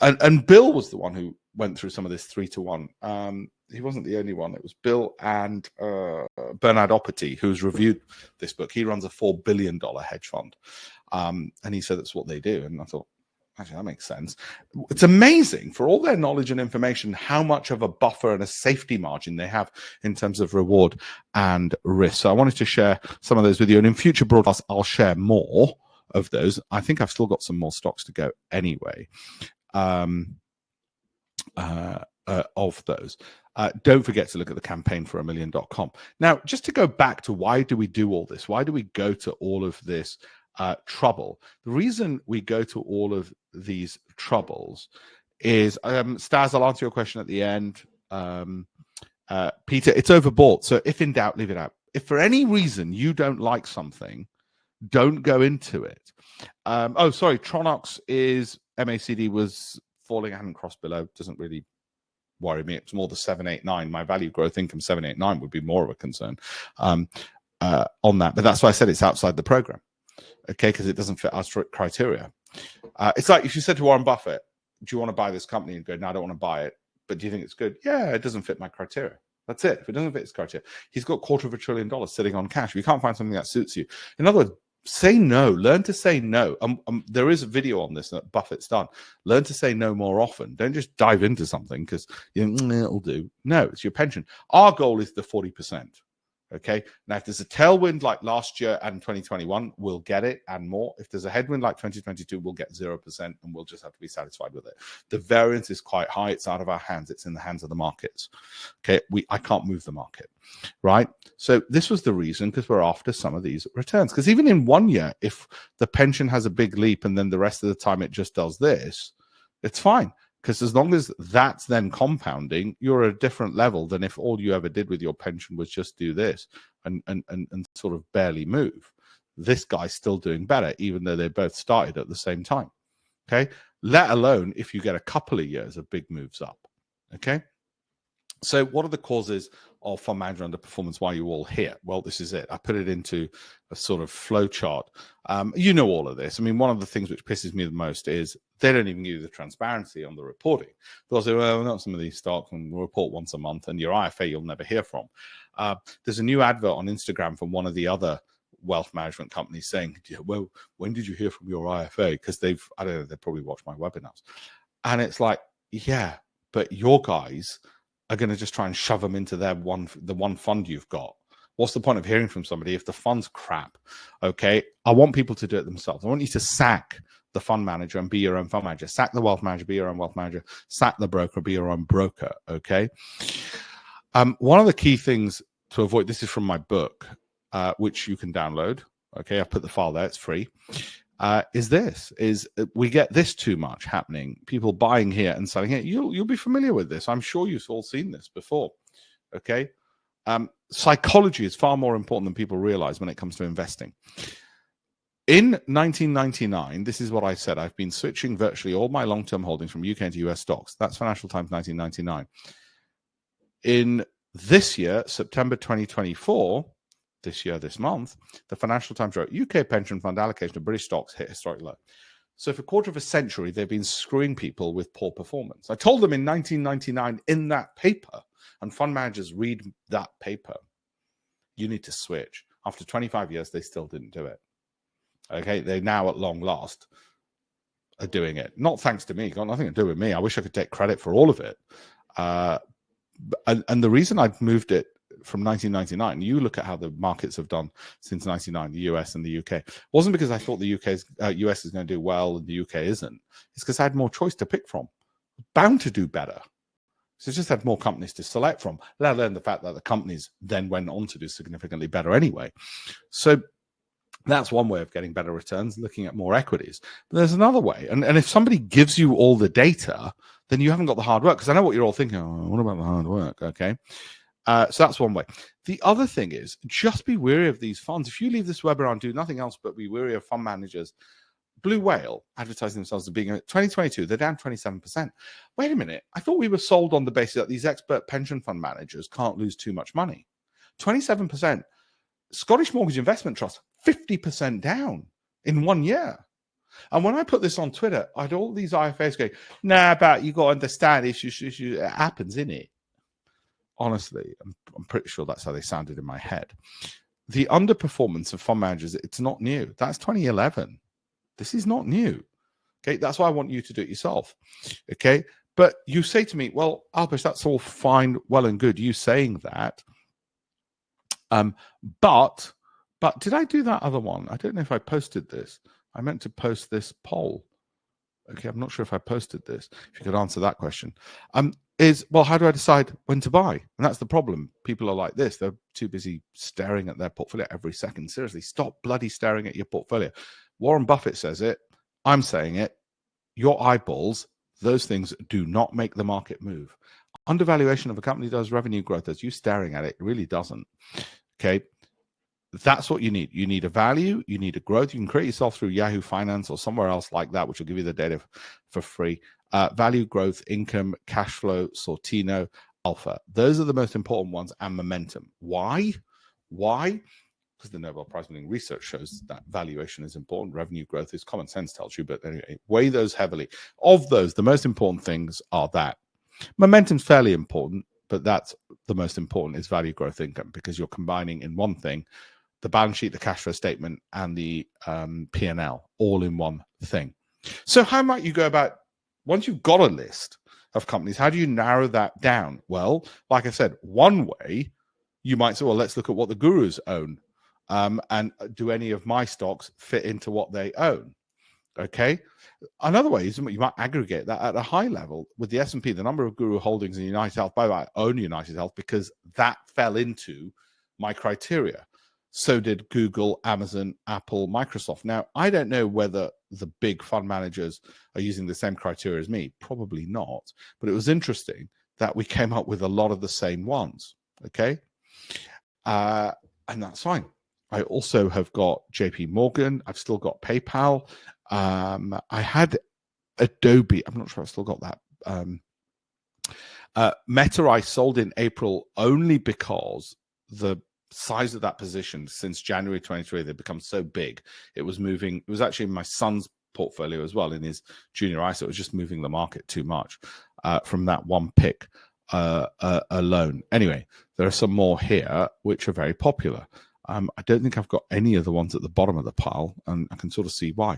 And Bill was the one who went through some of this 3-to-1. He wasn't the only one. It was Bill and Bernard Opperty, who's reviewed this book. He runs a $4 billion hedge fund. And he said that's what they do. And I thought, actually, that makes sense. It's amazing for all their knowledge and information, how much of a buffer and a safety margin they have in terms of reward and risk. So I wanted to share some of those with you. And in future broadcasts, I'll share more. of those. I think I've still got some more stocks to go anyway. Of those. Don't forget to look at the campaign for $1million.com. Now, just to go back to why do we do all this? Why do we go to all of this trouble? The reason we go to all of these troubles is, Staz, I'll answer your question at the end. Peter, it's overbought. So if in doubt, leave it out. If for any reason you don't like something, don't go into it. Tronox is MACD was falling. I hadn't crossed below. Doesn't really worry me. It's more the 789. My value growth income 789 would be more of a concern on that. But that's why I said it's outside the program. Okay, because it doesn't fit our strict criteria. It's like if you said to Warren Buffett, do you want to buy this company? And go, no, I don't want to buy it. But do you think it's good? Yeah, it doesn't fit my criteria. That's it. If it doesn't fit his criteria, he's got $250 billion sitting on cash. If you can't find something that suits you. In other words, say no. Learn to say no. There is a video on this that Buffett's done. Learn to say no more often. Don't just dive into something because it'll do. No, it's your pension. Our goal is the 40%. Okay. Now, if there's a tailwind like last year and 2021, we'll get it and more. If there's a headwind like 2022, we'll get 0% and we'll just have to be satisfied with it. The variance is quite high. It's out of our hands. It's in the hands of the markets. Okay. I can't move the market. Right. So this was the reason, because we're after some of these returns. Because even in 1 year, if the pension has a big leap and then the rest of the time it just does this, it's fine. Because as long as that's then compounding, you're at a different level than if all you ever did with your pension was just do this and sort of barely move. This guy's still doing better, even though they both started at the same time. Okay. Let alone if you get a couple of years of big moves up. Okay. So what are the causes of fund manager underperformance? Why are you all here? Well, this is it. I put it into a sort of flow chart. You know all of this. I mean, one of the things which pisses me the most is they don't even give you the transparency on the reporting. They'll say, well, not some of these stocks, and we'll report once a month, and your IFA you'll never hear from. There's a new advert on Instagram from one of the other wealth management companies saying, well, when did you hear from your IFA? Because they probably watched my webinars. And it's like, yeah, but your guys are going to just try and shove them into the one fund you've got. What's the point of hearing from somebody if the fund's crap? Okay, I want people to do it themselves. I want you to sack the fund manager and be your own fund manager. Sack the wealth manager, be your own wealth manager. Sack the broker, be your own broker. Okay. One of the key things to avoid, this is from my book, which you can download. Okay, I've put the file there. It's free. Is we get this too much happening. People buying here and selling here. You'll be familiar with this. I'm sure you've all seen this before. Okay. Psychology is far more important than people realize when it comes to investing. In 1999, this is what I said. I've been switching virtually all my long-term holdings from UK to US stocks. That's Financial Times 1999. In this year, September 2024, this month, the Financial Times wrote, UK pension fund allocation of British stocks hit historic low. So for a quarter of a century, they've been screwing people with poor performance. I told them in 1999 in that paper, and fund managers read that paper, you need to switch. After 25 years, they still didn't do it. Okay, they now at long last are doing it. Not thanks to me, got nothing to do with me. I wish I could take credit for all of it. And the reason I've moved it from 1999, you look at how the markets have done since 99, the US and the UK, wasn't because I thought the US is going to do well and the UK isn't. It's because I had more choice to pick from. Bound to do better. So just had more companies to select from, let alone the fact that the companies then went on to do significantly better anyway. So that's one way of getting better returns, looking at more equities. But there's another way. And if somebody gives you all the data, then you haven't got the hard work. Because I know what you're all thinking, oh, what about the hard work? Okay. So that's one way. The other thing is just be wary of these funds. If you leave this webinar and do nothing else but be wary of fund managers, Blue Whale advertising themselves as being 2022, they're down 27%. Wait a minute. I thought we were sold on the basis that these expert pension fund managers can't lose too much money. 27%. Scottish Mortgage Investment Trust, 50% down in 1 year. And when I put this on Twitter, I had all these IFAs going, nah, but you got to understand issue. It happens, innit? Honestly, I'm pretty sure that's how they sounded in my head. The underperformance of fund managers, it's not new. That's 2011. This is not new. Okay, that's why I want you to do it yourself. Okay, but you say to me, well, Alpesh, that's all fine, well and good, you saying that. But did I do that other one? I don't know if I posted this. I meant to post this poll. Okay, I'm not sure if I posted this. If you could answer that question. Is, well, how do I decide when to buy? And that's the problem. People are like this. They're too busy staring at their portfolio every second. Seriously, stop bloody staring at your portfolio. Warren Buffett says it. I'm saying it. Your eyeballs, those things do not make the market move. Undervaluation of a company does, revenue growth does. You staring at it really doesn't. Okay. That's what you need. You need a value. You need a growth. You can create yourself through Yahoo Finance or somewhere else like that, which will give you the data for free. Value, growth, income, cash flow, Sortino, alpha. Those are the most important ones, and momentum. Why? Why? Because the Nobel Prize winning research shows that valuation is important. Revenue growth is common sense tells you, but anyway, weigh those heavily. Of those, the most important things are that. Momentum's fairly important, but that's the most important is value, growth, income, because you're combining in one thing the balance sheet, the cash flow statement, and the P&L all in one thing. So how might you go about, once you've got a list of companies, how do you narrow that down? Well, like I said, one way you might say, well, let's look at what the gurus own. And do any of my stocks fit into what they own? Okay. Another way is you might aggregate that at a high level with the S&P, the number of guru holdings in United Health. By the way, I own United Health because that fell into my criteria. So did Google, Amazon, Apple, Microsoft. Now, I don't know whether the big fund managers are using the same criteria as me. Probably not. But it was interesting that we came up with a lot of the same ones. Okay. And that's fine. I also have got JP Morgan. I've still got PayPal. I had Adobe. I'm not sure I've still got that. Meta I sold in April only because the size of that position since January 23, they've become so big. It was moving. It was actually in my son's portfolio as well in his junior ISA. It was just moving the market too much from that one pick alone. Anyway, there are some more here which are very popular. I don't think I've got any of the ones at the bottom of the pile, and I can sort of see why.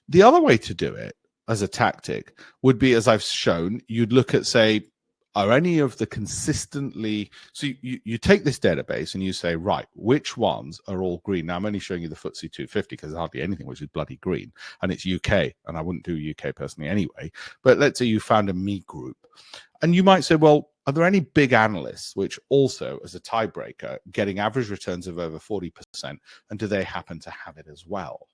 The other way to do it as a tactic would be, as I've shown, you'd look at, say, are any of the consistently, so you take this database and you say, right, which ones are all green? Now, I'm only showing you the FTSE 250 because there's hardly anything which is bloody green, and it's UK, and I wouldn't do UK personally anyway. But let's say you found a me group, and you might say, well, are there any big analysts which also, as a tiebreaker, getting average returns of over 40%, and do they happen to have it as well?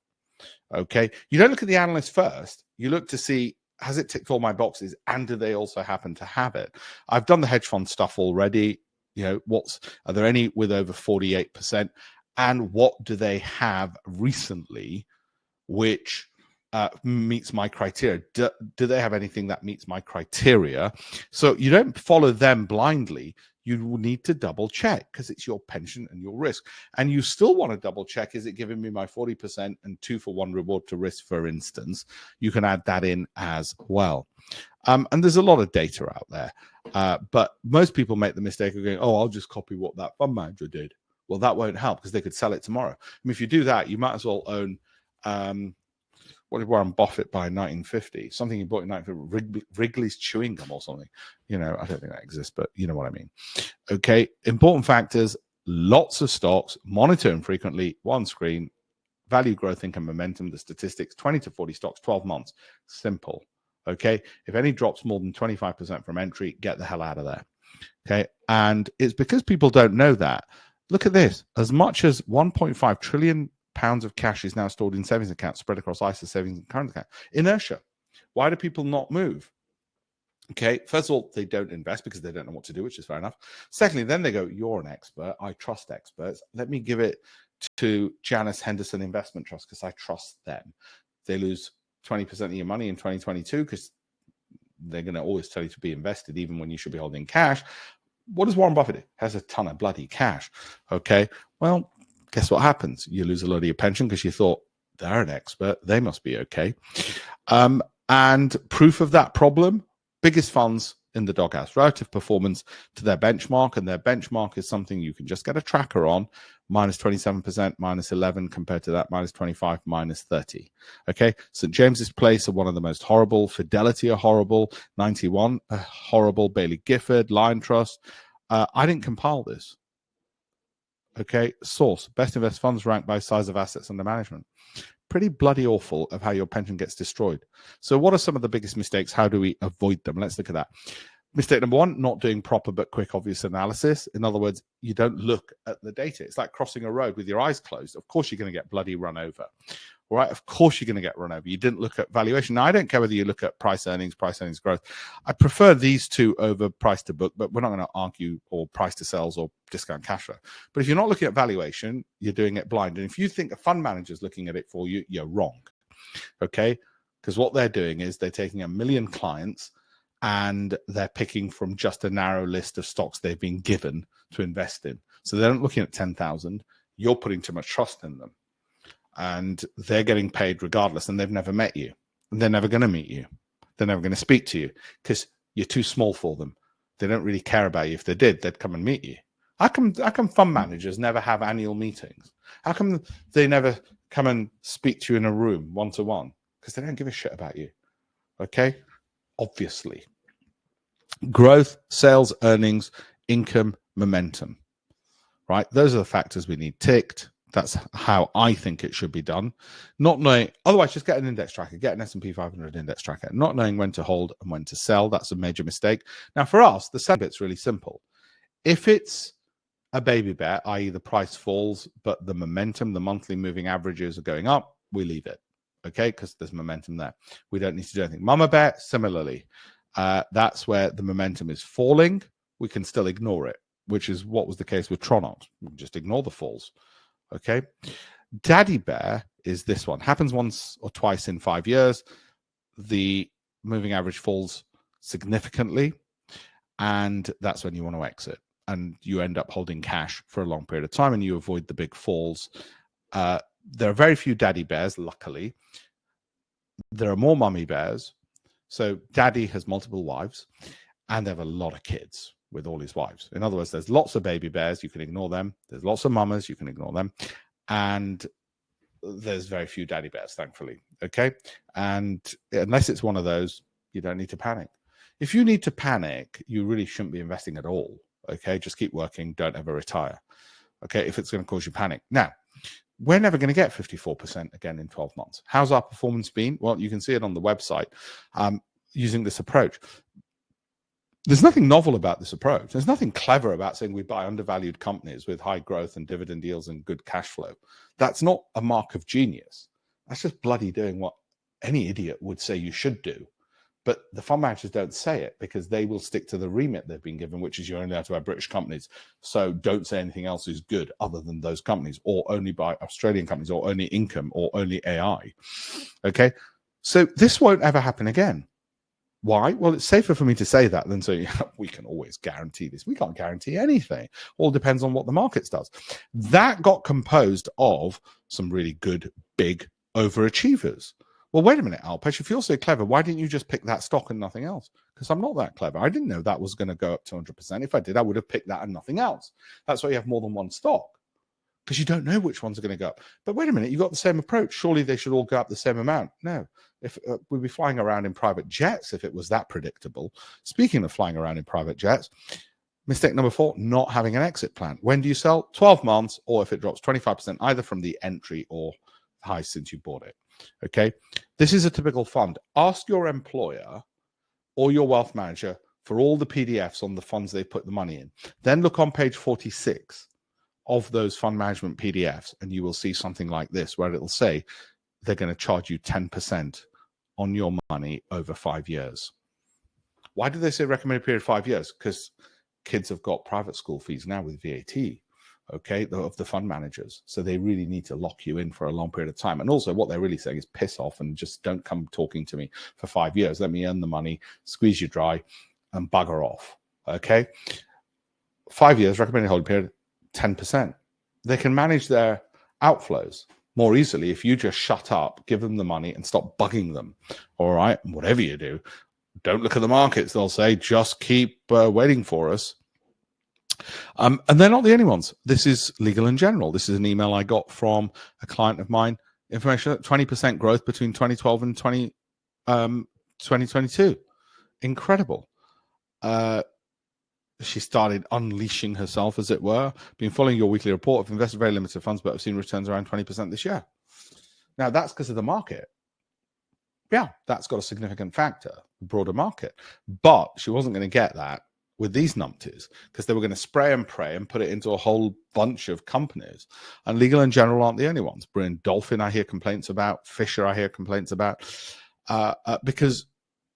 Okay, you don't look at the analyst first. You look to see, has it ticked all my boxes, and do they also happen to have it? I've done the hedge fund stuff already. You know, are there any with over 48%, and what do they have recently which meets my criteria? Do they have anything that meets my criteria? So you don't follow them blindly. You need to double check because it's your pension and your risk. And you still want to double check, is it giving me my 40% and 2-for-1 reward to risk, for instance? You can add that in as well. And there's a lot of data out there. But most people make the mistake of going, oh, I'll just copy what that fund manager did. Well, that won't help because they could sell it tomorrow. I mean, if you do that, you might as well own what did Warren Buffett buy in 1950? Something he bought in 1950, Wrigley's chewing gum or something. You know, I don't think that exists, but you know what I mean. Okay, important factors, lots of stocks, monitor them frequently, one screen, value, growth, income, momentum, the statistics, 20 to 40 stocks, 12 months. Simple. Okay, if any drops more than 25% from entry, get the hell out of there. Okay, and it's because people don't know that. Look at this. As much as 1.5 trillion pounds of cash is now stored in savings accounts spread across ISA, savings, and current account. Inertia. Why do people not move? Okay, first of all, they don't invest because they don't know what to do, which is fair enough. Secondly, then they go, you're an expert. I trust experts. Let me give it to Janus Henderson Investment Trust because I trust them. They lose 20% of your money in 2022 because they're going to always tell you to be invested even when you should be holding cash. What does Warren Buffett do? Has a ton of bloody cash. Okay, well, guess what happens? You lose a lot of your pension because you thought they're an expert. They must be okay. And proof of that problem, biggest funds in the doghouse, relative performance to their benchmark. And their benchmark is something you can just get a tracker on, minus 27%, minus 11 compared to that, minus 25, minus 30. Okay. St. James's Place are one of the most horrible. Fidelity are horrible. 91 are horrible. Bailey Gifford, Lion Trust. I didn't compile this. Okay, source, best invest funds ranked by size of assets under management. pretty bloody awful of how your pension gets destroyed. So what are some of the biggest mistakes? How do we avoid them? Let's look at that. Mistake number one, not doing proper but quick, obvious analysis. In other words, you don't look at the data. It's like crossing a road with your eyes closed. Of course, you're going to get bloody run over. All right, of course you're going to get run over. You didn't look at valuation. Now, I don't care whether you look at price earnings growth. I prefer these two over price to book, but we're not going to argue or price to sales or discount cash flow. But if you're not looking at valuation, you're doing it blind. And if you think a fund manager is looking at it for you, you're wrong. Okay, because what they're doing is they're taking 1 million clients and they're picking from just a narrow list of stocks they've been given to invest in. So they're not looking at 10,000. You're putting too much trust in them. And they're getting paid regardless, and they've never met you. And they're never going to meet you. They're never going to speak to you because you're too small for them. They don't really care about you. If they did, they'd come and meet you. How come fund managers never have annual meetings? How come they never come and speak to you in a room one-to-one? Because they don't give a shit about you. Okay? Obviously. Growth, sales, earnings, income, momentum. Right? Those are the factors we need ticked. That's how I think it should be done. Not knowing, otherwise just get an index tracker, get an S&P 500 index tracker. Not knowing when to hold and when to sell, that's a major mistake. Now for us, the sell bit's really simple. If it's a baby bear, i.e. the price falls, but the momentum, the monthly moving averages are going up, we leave it, okay? Because there's momentum there. We don't need to do anything. Mama bear, similarly, that's where the momentum is falling. We can still ignore it, which is what was the case with Tronox. We can just ignore the falls. Okay, daddy bear is this one. Happens once or twice in 5 years. The moving average falls significantly, and that's when you want to exit. And you end up holding cash for a long period of time, and you avoid the big falls. There are very few daddy bears, luckily. There are more mummy bears. So daddy has multiple wives, and they have a lot of kids with all his wives. In other words, there's lots of baby bears, you can ignore them. There's lots of mamas, you can ignore them. And there's very few daddy bears, thankfully. Okay. And unless it's one of those, you don't need to panic. If you need to panic, you really shouldn't be investing at all. Okay. Just keep working. Don't ever retire. Okay. If it's going to cause you panic. Now, we're never going to get 54% again in 12 months. How's our performance been? Well, you can see it on the website using this approach. There's nothing novel about this approach. There's nothing clever about saying we buy undervalued companies with high growth and dividend yields and good cash flow. That's not a mark of genius. That's just bloody doing what any idiot would say you should do. But the fund managers don't say it because they will stick to the remit they've been given, which is you're only allowed to buy British companies. So don't say anything else is good other than those companies, or only buy Australian companies, or only income, or only AI. Okay? So this won't ever happen again. Why? Well, it's safer for me to say that than say we can always guarantee this. We can't guarantee anything. All depends on what the markets does. That got composed of some really good, big overachievers. Well, wait a minute, Alpesh, if you're so clever, why didn't you just pick that stock and nothing else? Because I'm not that clever. I didn't know that was going to go up 200%. If I did, I would have picked that and nothing else. That's why you have more than one stock, because you don't know which ones are going to go up. But wait a minute, you've got the same approach. Surely they should all go up the same amount. No. If we'd be flying around in private jets if it was that predictable. Speaking of flying around in private jets, mistake number 4, not having an exit plan. When do you sell? 12 months, or if it drops 25%, either from the entry or high since you bought it. Okay, this is a typical fund. Ask your employer or your wealth manager for all the PDFs on the funds they put the money in. Then look on page 46 of those fund management PDFs, and you will see something like this, where it'll say they're going to charge you 10% on your money over 5 years. Why do they say recommended period 5 years? Because kids have got private school fees now with VAT, okay, of the fund managers. So they really need to lock you in for a long period of time. And also what they're really saying is piss off and just don't come talking to me for 5 years. Let me earn the money, squeeze you dry, and bugger off, okay? 5 years, recommended holding period, 10%. They can manage their outflows more easily if you just shut up, give them the money, and stop bugging them. All right, whatever you do, don't look at the markets. They'll say, just keep waiting for us. And they're not the only ones. This is Legal & General. This is an email I got from a client of mine. Information: 20% growth between 2012 and 2022. Incredible. She started unleashing herself, as it were. Been following your weekly report. I've invested very limited funds, but I've seen returns around 20% this year. Now, that's because of the market. Yeah, that's got a significant factor, the broader market. But she wasn't going to get that with these numpties because they were going to spray and pray and put it into a whole bunch of companies. And Legal & General aren't the only ones. Brewin Dolphin, I hear complaints about. Fisher, I hear complaints about. Because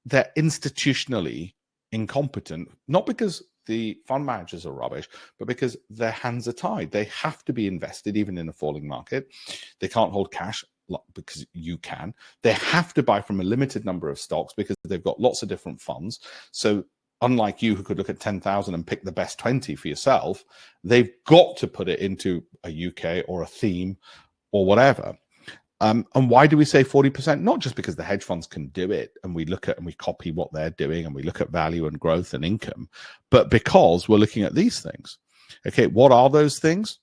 they're institutionally incompetent, not because the fund managers are rubbish, but because their hands are tied. They have to be invested even in a falling market. They can't hold cash because you can. They have to buy from a limited number of stocks because they've got lots of different funds. So unlike you who could look at 10,000 and pick the best 20 for yourself, they've got to put it into a UK or a theme or whatever. And why do we say 40%? Not just because the hedge funds can do it and we look at and we copy what they're doing and we look at value and growth and income, but because we're looking at these things. Okay, what are those things?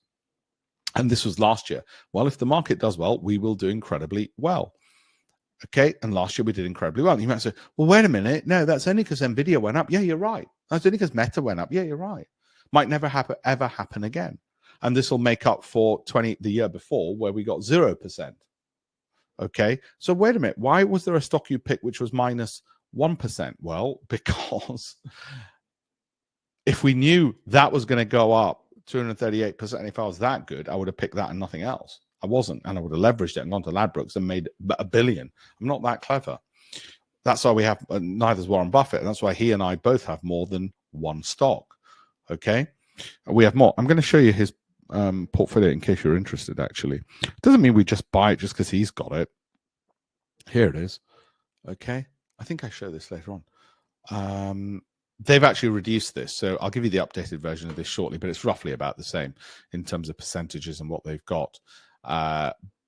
And this was last year. Well, if the market does well, we will do incredibly well. Okay, and last year we did incredibly well. You might say, well, wait a minute. No, that's only because NVIDIA went up. Yeah, you're right. That's only because Meta went up. Yeah, you're right. Might never ever happen again. And this will make up for the year before where we got 0%. Okay, so wait a minute. Why was there a stock you picked which was minus 1%? Well, because if we knew that was going to go up 238%, if I was that good, I would have picked that and nothing else. I wasn't, and I would have leveraged it and gone to Ladbrokes and made $1 billion. I'm not that clever. That's why we have, neither's Warren Buffett, and that's why he and I both have more than one stock. Okay, we have more. I'm going to show you his portfolio in case you're interested. Actually, doesn't mean we just buy it just because he's got it. Here it is. Okay, I think I show this later on. They've actually reduced this, so I'll give you the updated version of this shortly, but it's roughly about the same in terms of percentages and what they've got.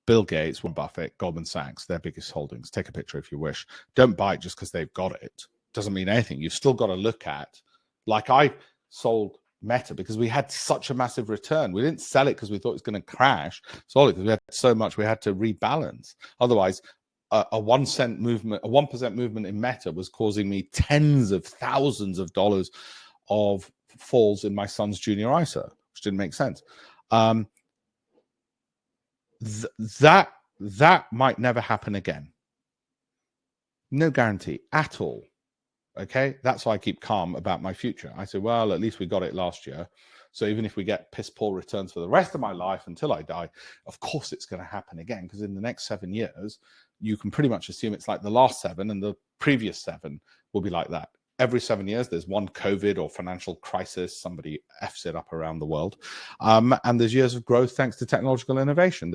Bill Gates, Warren Buffett, Goldman Sachs, their biggest holdings. Take a picture if you wish. Don't buy it just because they've got it. Doesn't mean anything. You've still got to look at, like I sold Meta because we had such a massive return. We didn't sell it because we thought it was going to crash. Sold it because we had so much we had to rebalance. Otherwise, a 1 cent movement, a 1% movement in Meta was causing me tens of thousands of dollars of falls in my son's junior ISA, which didn't make sense. That might never happen again. No guarantee at all. Okay, that's why I keep calm about my future. I say, well, at least we got it last year. So even if we get piss poor returns for the rest of my life until I die, of course it's going to happen again, because in the next 7 years, you can pretty much assume it's like the last 7 and the previous 7 will be like that. Every 7 years, there's one COVID or financial crisis. Somebody F's it up around the world. And there's years of growth thanks to technological innovation.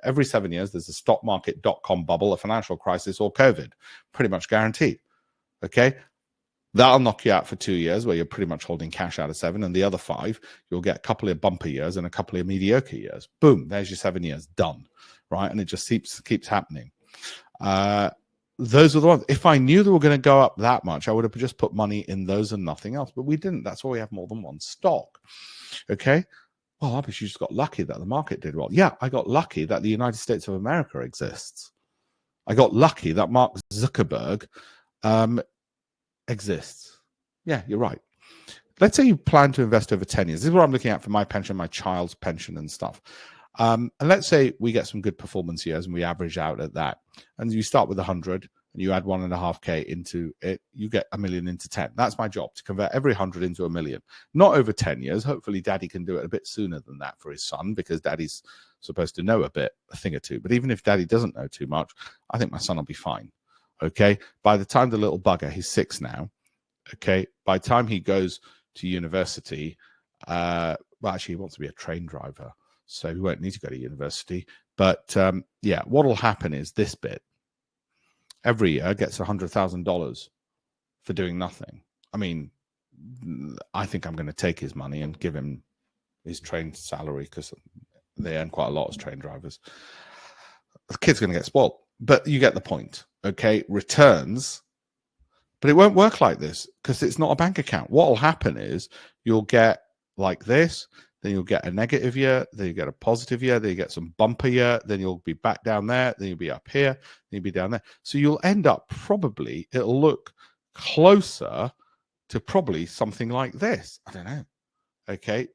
Every 7 years, there's a stock market.com bubble, a financial crisis, or COVID. Pretty much guaranteed. Okay? That'll knock you out for 2 years where you're pretty much holding cash out of 7. And the other 5, you'll get a couple of bumper years and a couple of mediocre years. Boom, there's your 7 years. Done. Right? And it just keeps happening. Those are the ones. If I knew they were going to go up that much, I would have just put money in those and nothing else. But we didn't. That's why we have more than one stock. Okay? Well, obviously, you just got lucky that the market did well. Yeah, I got lucky that the United States of America exists. I got lucky that Mark Zuckerberg exists. Yeah, you're right. Let's say you plan to invest over 10 years. This is what I'm looking at for my pension, my child's pension and stuff. And let's say we get some good performance years and we average out at that. And you start with 100 and you add 1.5K into it, you get 1 million into 10. That's my job, to convert every 100 into 1 million. Not over 10 years. Hopefully daddy can do it a bit sooner than that for his son, because daddy's supposed to know a thing or two. But even if daddy doesn't know too much, I think my son will be fine. Okay. By the time the little bugger, he's 6 now. Okay. By the time he goes to university, well, actually, he wants to be a train driver, so he won't need to go to university. But yeah, what will happen is this bit. Every year gets $100,000 for doing nothing. I mean, I think I'm going to take his money and give him his train salary, because they earn quite a lot as train drivers. The kid's going to get spoiled. But you get the point. Okay, returns. But it won't work like this because it's not a bank account. What will happen is you'll get like this, then you'll get a negative year, then you get a positive year, then you get some bumper year, then you'll be back down there, then you'll be up here, then you'll be down there. So you'll end up probably, it'll look closer to probably something like this. I don't know. Okay.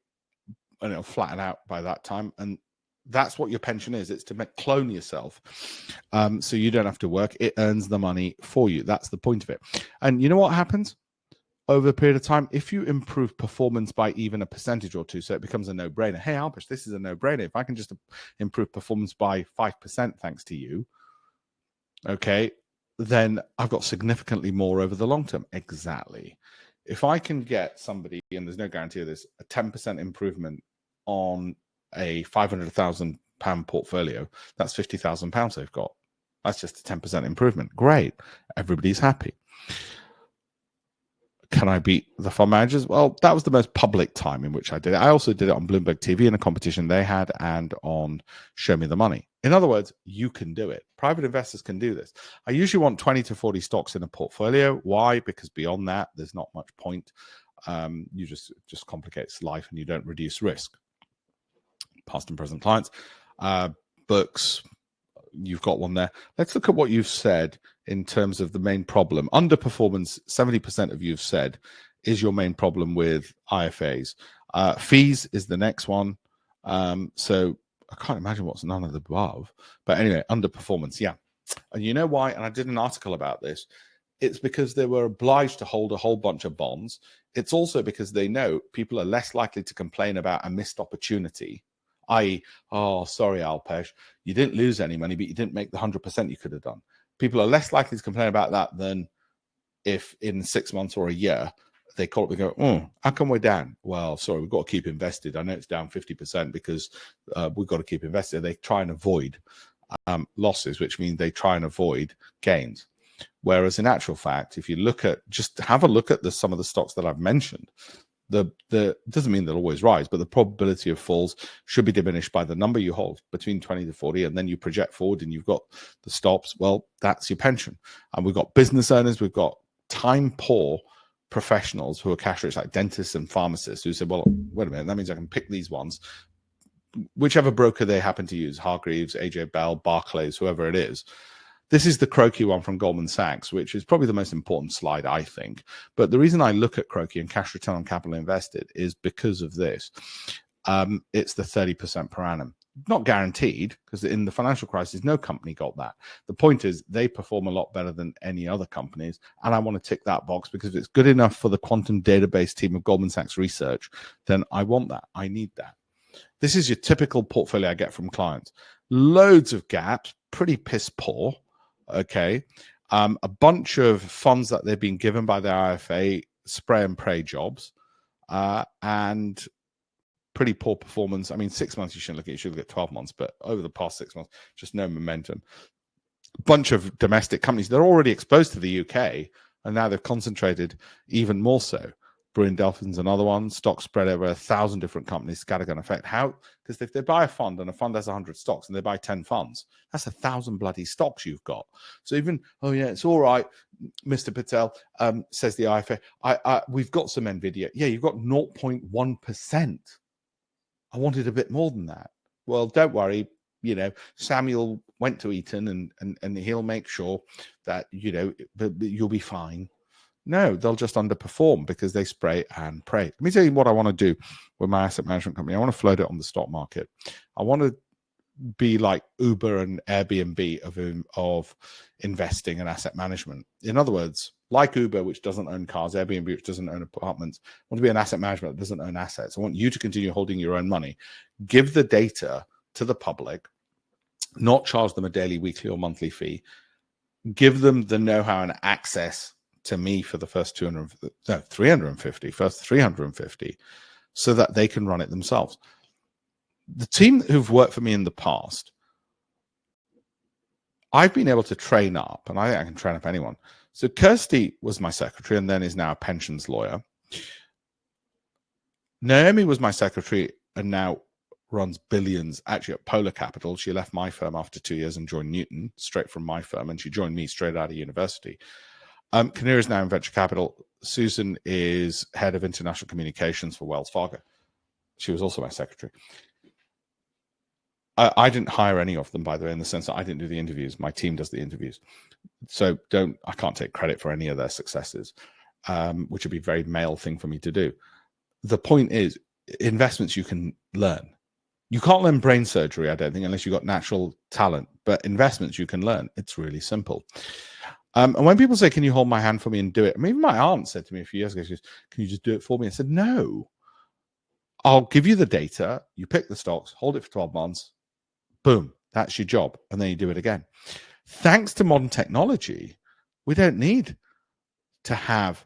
And it'll flatten out by that time. And That's what your pension is. It's to clone yourself, so you don't have to work. It earns the money for you. That's the point of it. And you know what happens over a period of time? If you improve performance by even a percentage or two, so it becomes a no-brainer. Hey, Alpesh, this is a no-brainer. If I can just improve performance by 5% thanks to you, okay, then I've got significantly more over the long term. Exactly. If I can get somebody, and there's no guarantee of this, a 10% improvement on a £500,000 portfolio, that's £50,000 they've got. That's just a 10% improvement. Great. Everybody's happy. Can I beat the fund managers? Well, that was the most public time in which I did it. I also did it on Bloomberg TV in a competition they had and on Show Me the Money. In other words, you can do it. Private investors can do this. I usually want 20 to 40 stocks in a portfolio. Why? Because beyond that, there's not much point. You just complicates life and you don't reduce risk. Past and present clients, books, you've got one there. Let's look at what you've said in terms of the main problem. Underperformance, 70% of you've said, is your main problem with IFAs. Fees is the next one. So I can't imagine what's none of the above. But anyway, underperformance, yeah. And you know why? And I did an article about this. It's because they were obliged to hold a whole bunch of bonds. It's also because they know people are less likely to complain about a missed opportunity, i.e., oh, sorry, Alpesh, you didn't lose any money, but you didn't make the 100% you could have done. People are less likely to complain about that than if in 6 months or a year they call up and go, oh, how come we're down? Well, sorry, we've got to keep invested. I know it's down 50% because we've got to keep invested. They try and avoid losses, which means they try and avoid gains. Whereas in actual fact, if you look at, just have a look at some of the stocks that I've mentioned, the doesn't mean they'll always rise, but the probability of falls should be diminished by the number you hold between 20 to 40, and then you project forward and you've got the stops. Well, that's your pension. And we've got business owners, we've got time poor professionals who are cash rich, like dentists and pharmacists, who say, well, wait a minute, that means I can pick these ones, whichever broker they happen to use, Hargreaves, AJ Bell, Barclays, whoever it is. This is the Croky one from Goldman Sachs, which is probably the most important slide, I think. But the reason I look at Croky and cash return on capital invested is because of this. It's the 30% per annum. Not guaranteed, because in the financial crisis, no company got that. The point is they perform a lot better than any other companies. And I want to tick that box because if it's good enough for the quantum database team of Goldman Sachs Research, then I want that. I need that. This is your typical portfolio I get from clients. Loads of gaps, pretty piss poor. Okay, a bunch of funds that they've been given by their IFA, spray and pray jobs, and pretty poor performance. I mean, 6 months you shouldn't look at, you should look at 12 months, but over the past 6 months, just no momentum. Bunch of domestic companies, they're already exposed to the UK, and now they've concentrated even more so. Brewin Dolphin's another one, stock spread over 1,000 different companies, scattergun effect. How? Because if they buy a fund and a fund has 100 stocks and they buy 10 funds, that's 1,000 bloody stocks you've got. So even, oh yeah, it's all right, Mr. Patel, says the IFA, we've got some NVIDIA. Yeah, you've got 0.1%. I wanted a bit more than that. Well, don't worry, you know, Samuel went to Eton and he'll make sure that, you know, you'll be fine. No, they'll just underperform because they spray and pray. Let me tell you what I want to do with my asset management company. I want to float it on the stock market. I want to be like Uber and Airbnb of investing and asset management. In other words, like Uber, which doesn't own cars, Airbnb, which doesn't own apartments, I want to be an asset management that doesn't own assets. I want you to continue holding your own money. Give the data to the public, not charge them a daily, weekly, or monthly fee. Give them the know-how and access to me for the first 350, so that they can run it themselves. The team who've worked for me in the past, I've been able to train up, and I think I can train up anyone. So Kirsty was my secretary and then is now a pensions lawyer. Naomi was my secretary and now runs billions, actually at Polar Capital. She left my firm after 2 years and joined Newton, straight from my firm, and she joined me straight out of university. Kinnear is now in venture capital. Susan is head of international communications for Wells Fargo. She was also my secretary. I didn't hire any of them, by the way, in the sense that I didn't do the interviews. My team does the interviews. So I can't take credit for any of their successes, which would be a very male thing for me to do. The point is, investments you can learn. You can't learn brain surgery, I don't think, unless you've got natural talent. But investments you can learn. It's really simple. And when people say, can you hold my hand for me and do it? I mean, even my aunt said to me a few years ago, she goes, can you just do it for me? I said, no. I'll give you the data. You pick the stocks, hold it for 12 months. Boom. That's your job. And then you do it again. Thanks to modern technology, we don't need to have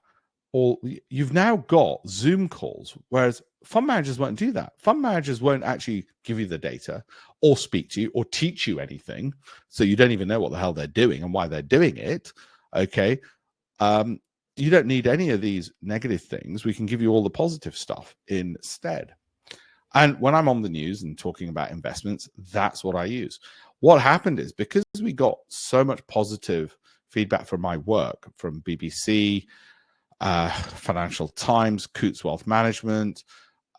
all. You've now got Zoom calls, whereas fund managers won't do that. Fund managers won't actually give you the data or speak to you or teach you anything. So you don't even know what the hell they're doing and why they're doing it. Okay. You don't need any of these negative things. We can give you all the positive stuff instead. And when I'm on the news and talking about investments, that's what I use. What happened is because we got so much positive feedback from my work, from BBC, Financial Times, Coutts Wealth Management,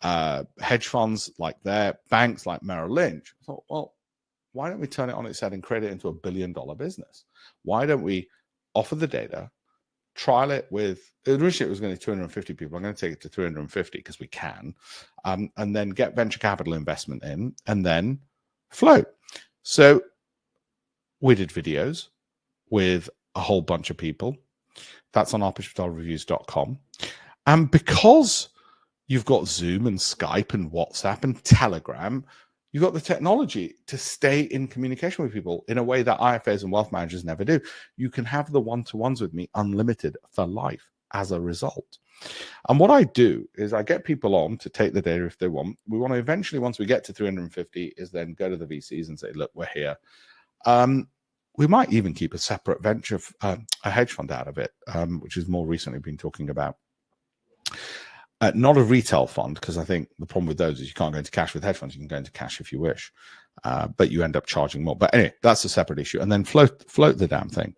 hedge funds like their banks like Merrill Lynch. I thought, well, why don't we turn it on its head and create it into $1 billion business? Why don't we offer the data, trial it with, originally it was going to be 250 people. I'm going to take it to 350 because we can, and then get venture capital investment in and then float. So we did videos with a whole bunch of people. That's on arpishpatelreviews.com. And because you've got Zoom and Skype and WhatsApp and Telegram, you've got the technology to stay in communication with people in a way that IFAs and wealth managers never do. You can have the one-to-ones with me unlimited for life as a result. And what I do is I get people on to take the data if they want. We want to eventually, once we get to 350, is then go to the VCs and say, look, we're here. We might even keep a separate venture, a hedge fund out of it, which is more recently been talking about. Not a retail fund, because I think the problem with those is you can't go into cash with hedge funds. You can go into cash if you wish, but you end up charging more. But anyway, that's a separate issue. And then float the damn thing.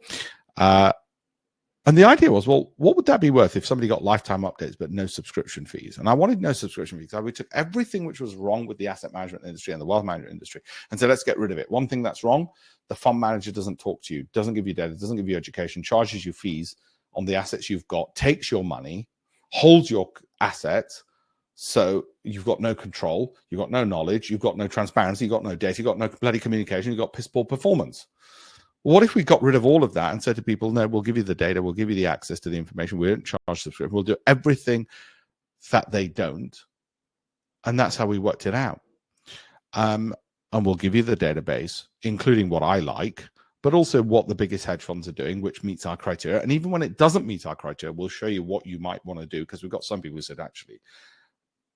And the idea was, well, what would that be worth if somebody got lifetime updates but no subscription fees? And I wanted no subscription fees. So we took everything which was wrong with the asset management industry and the wealth management industry and said, let's get rid of it. One thing that's wrong, the fund manager doesn't talk to you, doesn't give you data, doesn't give you education, charges you fees on the assets you've got, takes your money, holds your assets, so you've got no control, you've got no knowledge, you've got no transparency, you've got no data, you've got no bloody communication, you've got piss poor performance. What if we got rid of all of that and said to people, no, we'll give you the data, we'll give you the access to the information, we don't charge subscription, we'll do everything that they don't. And that's how we worked it out. And we'll give you the database, including what I like, but also what the biggest hedge funds are doing, which meets our criteria. And even when it doesn't meet our criteria, we'll show you what you might want to do, because we've got some people who said, actually,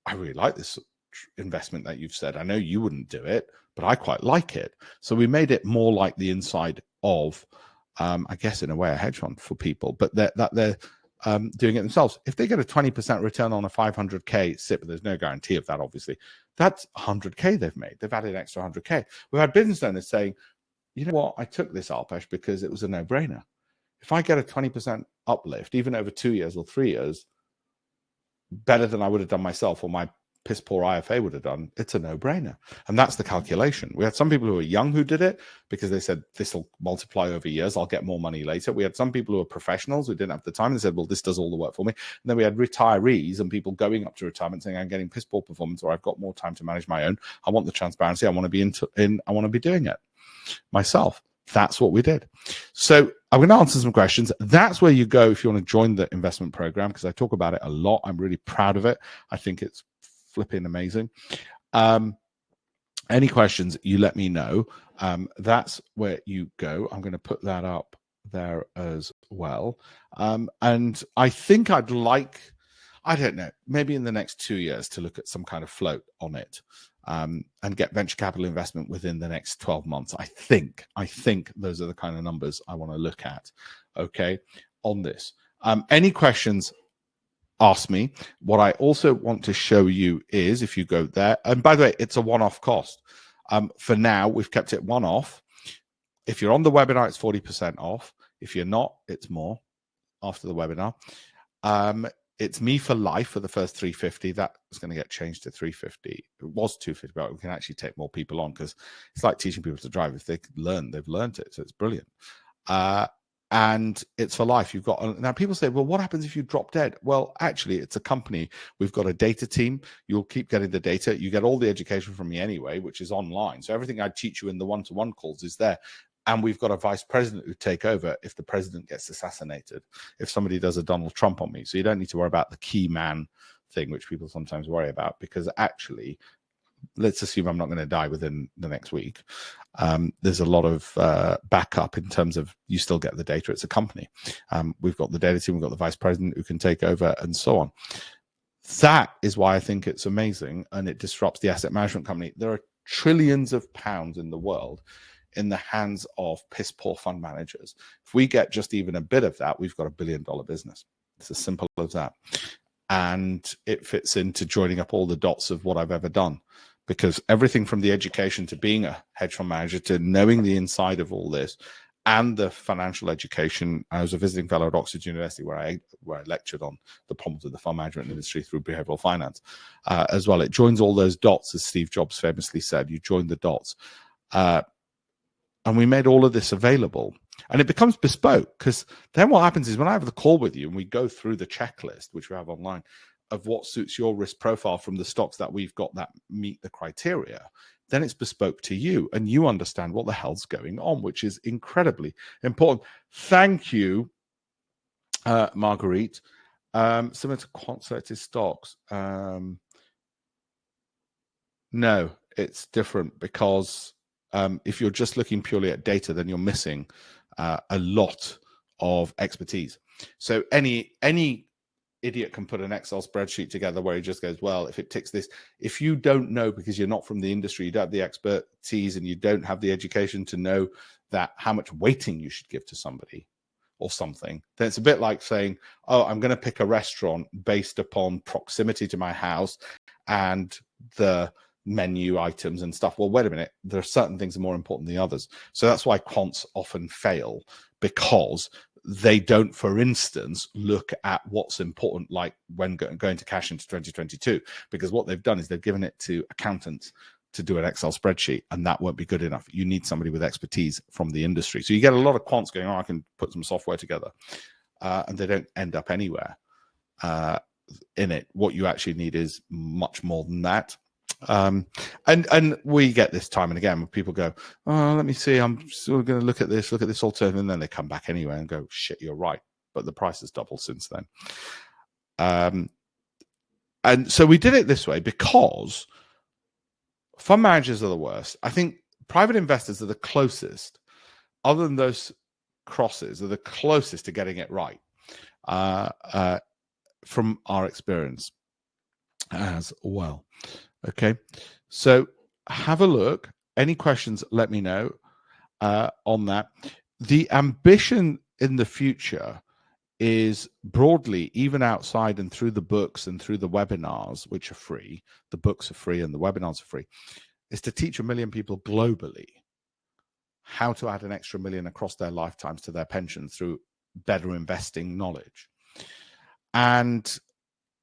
I really like this investment that you've said. I know you wouldn't do it, but I quite like it. So we made it more like the inside of, I guess, in a way, a hedge fund for people, but they're doing it themselves. If they get a 20% return on a 500K SIP, but there's no guarantee of that, obviously, that's 100K they've made. They've added an extra 100K. We've had business owners saying, you know what, I took this Alpesh because it was a no-brainer. If I get a 20% uplift, even over 2 years or 3 years, better than I would have done myself or my piss poor IFA would have done, it's a no-brainer. And that's the calculation. We had some people who were young who did it because they said, this will multiply over years, I'll get more money later. We had some people who were professionals who didn't have the time and said, well, this does all the work for me. And then we had retirees and people going up to retirement saying, I'm getting piss poor performance, or I've got more time to manage my own. I want the transparency. I want to be I want to be doing it myself. That's what we did. So I'm going to answer some questions. That's where you go if you want to join the investment program, because I talk about it a lot. I'm really proud of it. I think it's flipping amazing. Any questions, you let me know. That's where you go. I'm going to put that up there as well. And I think I'd like, I don't know, maybe in the next 2 years to look at some kind of float on it. And get venture capital investment within the next 12 months. I think those are the kind of numbers I want to look at, okay, on this. Any questions, ask me. What I also want to show you is, if you go there, and by the way, it's a one-off cost. For now, we've kept it one-off. If you're on the webinar, it's 40% off. If you're not, it's more after the webinar. It's me for life for the first 350. That is going to get changed to 350. It was 250, but we can actually take more people on, because it's like teaching people to drive. If they learn, they've learned it. So it's brilliant. and it's for life. You've got, now people say, well, what happens if you drop dead? Well, actually, it's a company. We've got a data team. You'll keep getting the data. You get all the education from me anyway, which is online. So everything I teach you in the one-to-one calls is there. And we've got a vice president who take over if the president gets assassinated, if somebody does a Donald Trump on me. So you don't need to worry about the key man thing, which people sometimes worry about, because actually, let's assume I'm not going to die within the next week. There's a lot of backup in terms of you still get the data. It's a company. We've got the data team, we've got the vice president who can take over, and so on. That is why I think it's amazing, and it disrupts the asset management company. There are trillions of pounds in the world in the hands of piss poor fund managers. If we get just even a bit of that, we've got $1 billion business. It's as simple as that. And it fits into joining up all the dots of what I've ever done, because everything from the education to being a hedge fund manager to knowing the inside of all this and the financial education. I was a visiting fellow at Oxford University where I lectured on the problems of the fund management industry through behavioral finance as well. It joins all those dots, as Steve Jobs famously said. You join the dots. And we made all of this available. And it becomes bespoke, because then what happens is when I have the call with you and we go through the checklist, which we have online, of what suits your risk profile from the stocks that we've got that meet the criteria, then it's bespoke to you and you understand what the hell's going on, which is incredibly important. Thank you, Marguerite. Similar to quant selected stocks. No, it's different, because if you're just looking purely at data, then you're missing a lot of expertise. So any idiot can put an Excel spreadsheet together where he just goes, well, if it ticks this, if you don't know, because you're not from the industry, you don't have the expertise and you don't have the education to know that how much weighting you should give to somebody or something, then it's a bit like saying, oh, I'm going to pick a restaurant based upon proximity to my house and the menu items and stuff. Well, wait a minute, there are certain things that are more important than others. So that's why quants often fail, because they don't, for instance, look at what's important, like when going to cash into 2022, because what they've done is they've given it to accountants to do an Excel spreadsheet, and that won't be good enough. You need somebody with expertise from the industry. So you get a lot of quants going, oh, I can put some software together, and they don't end up anywhere in it. What you actually need is much more than that. And we get this time and again when people go, oh, let me see, I'm sort of going to look at this alternative, and then they come back anyway and go, shit, you're right, but the price has doubled since then. And so we did it this way because fund managers are the worst. I think private investors are the closest, other than those crosses, are the closest to getting it right from our experience as well. Okay, so have a look. Any questions, let me know on that. The ambition in the future is broadly, even outside and through the books and through the webinars, which are free, the books are free and the webinars are free, is to teach 1 million people globally how to add an extra million across their lifetimes to their pension through better investing knowledge. And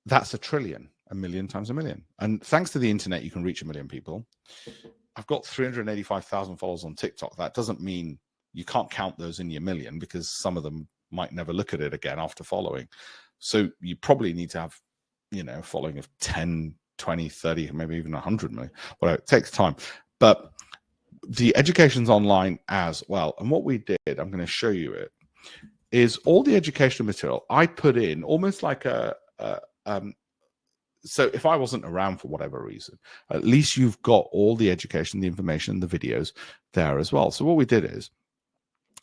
that's 1 trillion. 1 million times 1 million. And thanks to the internet, you can reach 1 million people. I've got 385,000 followers on TikTok. That doesn't mean you can't count those in your million, because some of them might never look at it again after following. So you probably need to have, a following of 10, 20, 30, maybe even 100 million. Well, it takes time. But the education's online as well. And what we did, I'm going to show you it, is all the educational material I put in almost like so if I wasn't around for whatever reason, at least you've got all the education, the information, the videos there as well. So what we did is,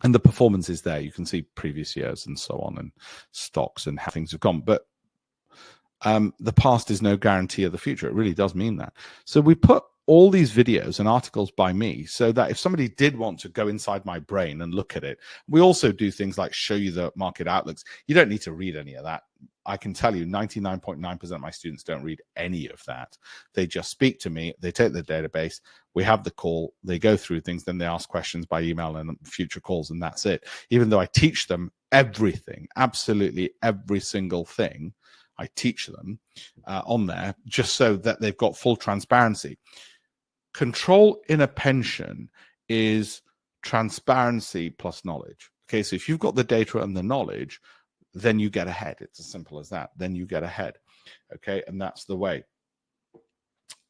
and the performance is there. You can see previous years and so on, and stocks and how things have gone. But the past is no guarantee of the future. It really does mean that. So we put all these videos and articles by me so that if somebody did want to go inside my brain and look at it, we also do things like show you the market outlooks. You don't need to read any of that. I can tell you 99.9% of my students don't read any of that. They just speak to me. They take the database. We have the call. They go through things. Then they ask questions by email and future calls, and that's it. Even though I teach them everything, absolutely every single thing, I teach them on there just so that they've got full transparency. Control in a pension is transparency plus knowledge. Okay, so if you've got the data and the knowledge, then you get ahead. It's as simple as that. Then you get ahead. Okay, and that's the way.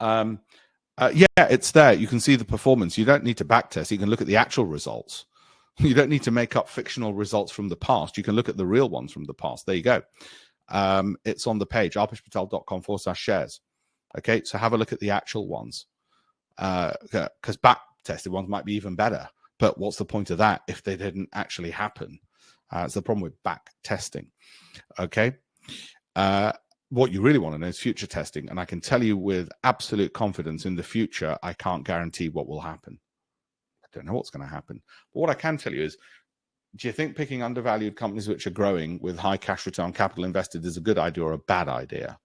Yeah, it's there. You can see the performance. You don't need to backtest. You can look at the actual results. You don't need to make up fictional results from the past. You can look at the real ones from the past. There you go. It's on the page, alpeshpatel.com/shares. Okay, so have a look at the actual ones. Because back-tested ones might be even better. But what's the point of that if they didn't actually happen? It's the problem with back-testing. Okay. What you really want to know is future testing. And I can tell you with absolute confidence in the future, I can't guarantee what will happen. I don't know what's going to happen. But what I can tell you is, do you think picking undervalued companies which are growing with high cash return on capital invested is a good idea or a bad idea?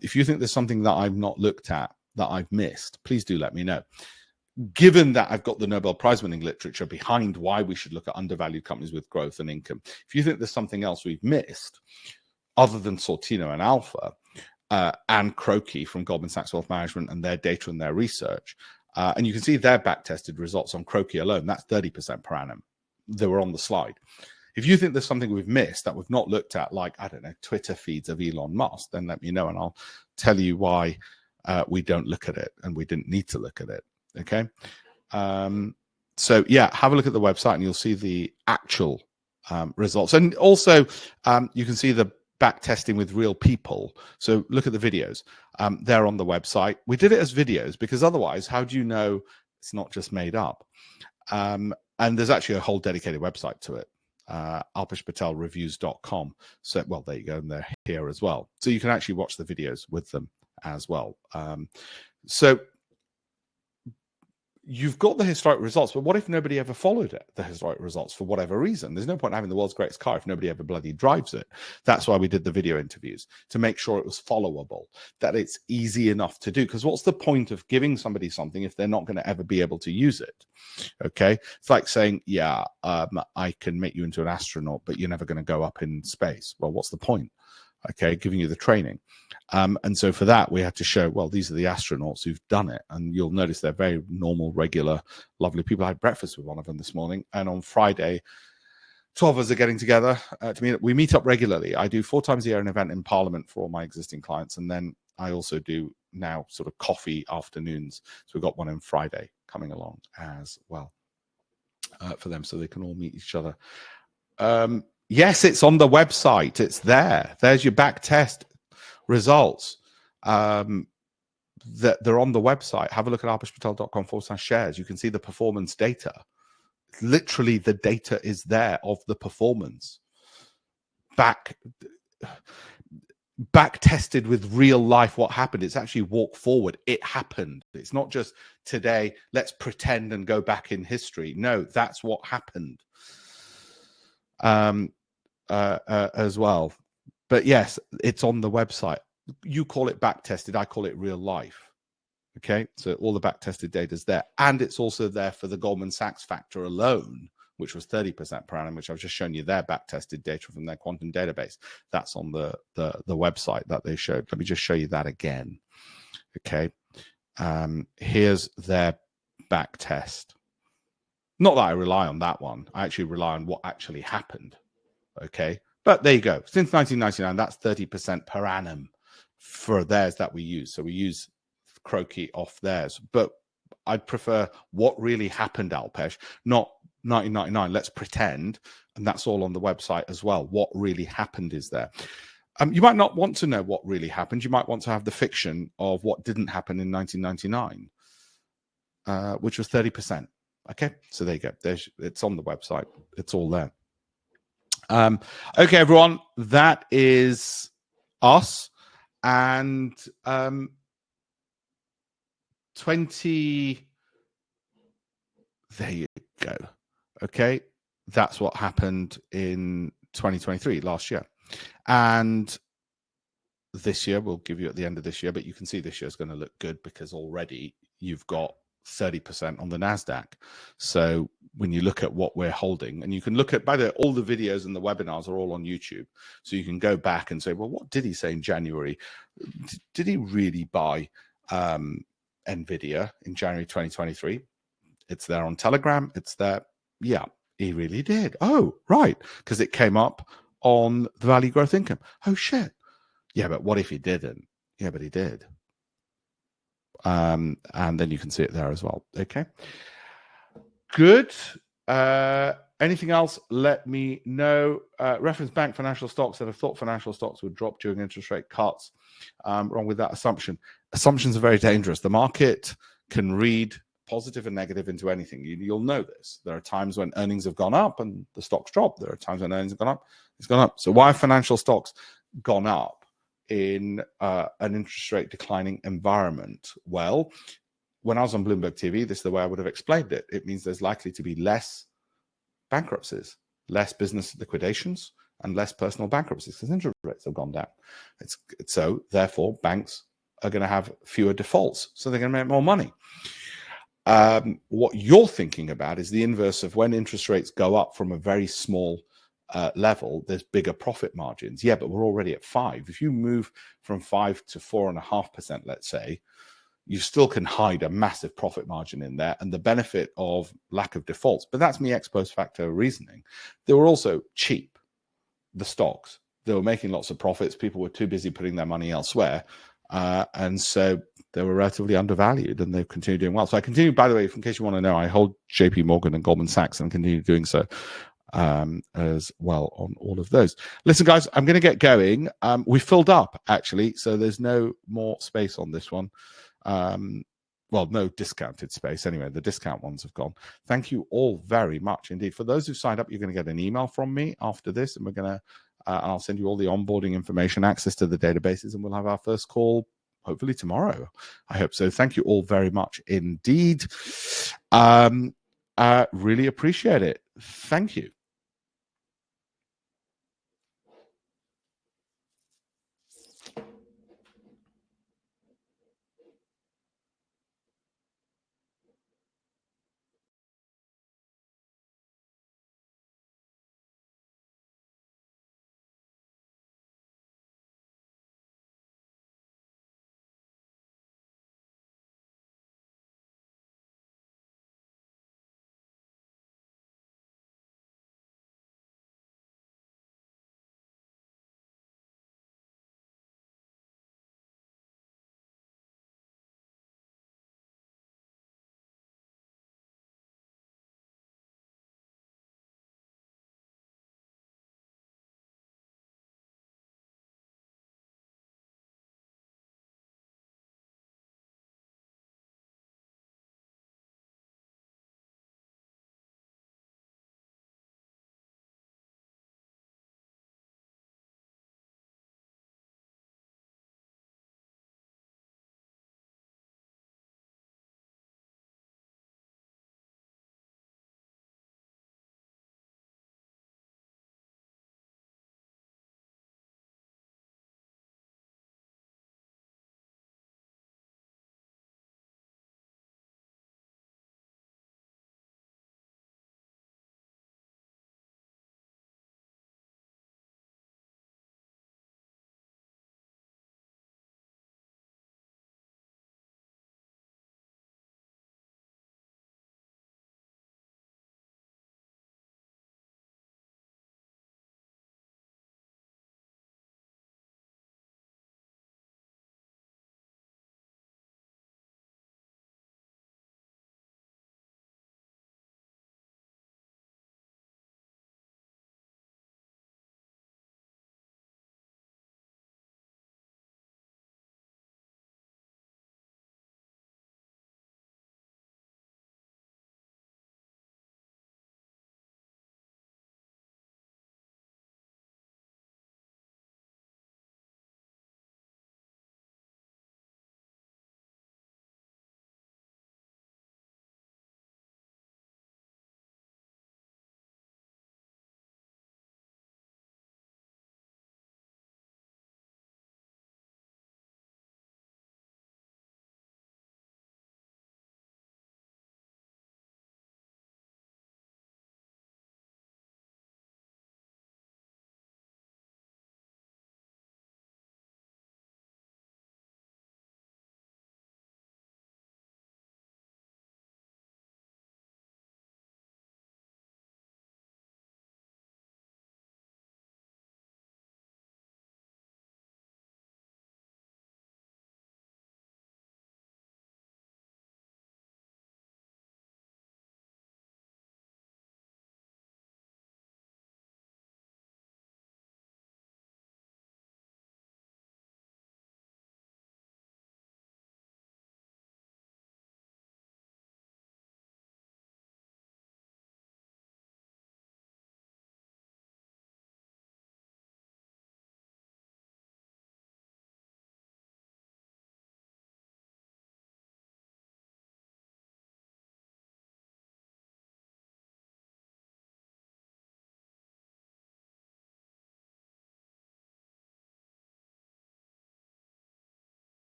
If you think there's something that I've not looked at, that I've missed, please do let me know. Given that I've got the Nobel Prize winning literature behind why we should look at undervalued companies with growth and income, if you think there's something else we've missed, other than Sortino and Alpha and Croki from Goldman Sachs Wealth Management and their data and their research, and you can see their back-tested results on Croki alone, that's 30% per annum. They were on the slide. If you think there's something we've missed that we've not looked at, like, I don't know, Twitter feeds of Elon Musk, then let me know and I'll tell you why we don't look at it and we didn't need to look at it. Okay. So yeah, have a look at the website and you'll see the actual results. And also you can see the back testing with real people. So look at the videos. They're on the website. We did it as videos because otherwise, how do you know it's not just made up? And there's actually a whole dedicated website to it. alpeshpatelreviews.com. So, well, there you go. And they're here as well. So you can actually watch the videos with them as well. So you've got the historic results, but what if nobody ever followed it, the historic results for whatever reason? There's no point in having the world's greatest car if nobody ever bloody drives it. That's why we did the video interviews, to make sure it was followable, that it's easy enough to do. Because what's the point of giving somebody something if they're not going to ever be able to use it? Okay. It's like saying, yeah, I can make you into an astronaut, but you're never going to go up in space. Well, what's the point? Okay, giving you the training. And so for that, we had to show, well, these are the astronauts who've done it. And you'll notice they're very normal, regular, lovely people. I had breakfast with one of them this morning. And on Friday, 12 of us are getting together to meet. We meet up regularly. I do 4 times a year an event in Parliament for all my existing clients. And then I also do now sort of coffee afternoons. So we've got one on Friday coming along as well for them so they can all meet each other. Yes, it's on the website. It's there. There's your back test results. That they're on the website. Have a look at alpeshpatel.com/shares. You can see the performance data. Literally, the data is there of the performance. Back tested with real life what happened. It's actually walk forward. It happened. It's not just today, let's pretend and go back in history. No, that's what happened. As well. But yes, it's on the website. You call it back tested, I call it real life. Okay, so all the back tested data is there, and it's also there for the Goldman Sachs factor alone, which was 30% per annum, which I've just shown you their back tested data from their quantum database. That's on the website that they showed. Let me just show you that again. Okay, here's their back test. Not that I rely on that one. I actually rely on what actually happened. Okay, but there you go. Since 1999, that's 30% per annum for theirs that we use. So we use Croki off theirs. But I'd prefer what really happened, Alpesh, not 1999. Let's pretend. And that's all on the website as well. What really happened is there. You might not want to know what really happened. You might want to have the fiction of what didn't happen in 1999, which was 30%. Okay, so there you go. It's on the website. It's all there. Okay, everyone, that is us. And 20, there you go. Okay, that's what happened in 2023, last year. And this year, we'll give you at the end of this year, but you can see this year is going to look good because already you've got 30% on the NASDAQ. So when you look at what we're holding, and you can look at, by the way, all the videos and the webinars are all on YouTube. So you can go back and say, well, what did he say in January? Did he really buy NVIDIA in January 2023? It's there on Telegram. It's there. Yeah, He really did. Oh, right. Because it came up on the value growth income. Oh, shit. Yeah, but what if he didn't? Yeah, but he did. And then you can see it there as well. Okay. Good. Anything else? Let me know. Reference Bank financial stocks that have thought financial stocks would drop during interest rate cuts. Wrong with that assumption. Assumptions are very dangerous. The market can read positive and negative into anything. You'll know this. There are times when earnings have gone up and the stocks drop. There are times when earnings have gone up, it's gone up. So why have financial stocks gone up in an interest rate declining environment? Well, when I was on Bloomberg TV, this is the way I would have explained it. It means there's likely to be less bankruptcies, less business liquidations, and less personal bankruptcies because interest rates have gone down. So therefore, banks are going to have fewer defaults, so they're going to make more money. What you're thinking about is the inverse of when interest rates go up from a very small level, there's bigger profit margins. Yeah, but we're already at 5. If you move from 5 to 4.5%, let's say, you still can hide a massive profit margin in there and the benefit of lack of defaults. But that's me ex post facto reasoning. They were also cheap, the stocks. They were making lots of profits. People were too busy putting their money elsewhere. And so they were relatively undervalued and they've continued doing well. So I continue, by the way, in case you want to know, I hold JP Morgan and Goldman Sachs and continue doing so as well on all of those. Listen, guys, I'm going to get going. We filled up, actually, so there's no more space on this one. Well, no discounted space. Anyway, the discount ones have gone. Thank you all very much indeed. For those who signed up, you're going to get an email from me after this, and we're going to, I'll send you all the onboarding information, access to the databases, and we'll have our first call hopefully tomorrow. I hope so. Thank you all very much indeed. Really appreciate it. Thank you.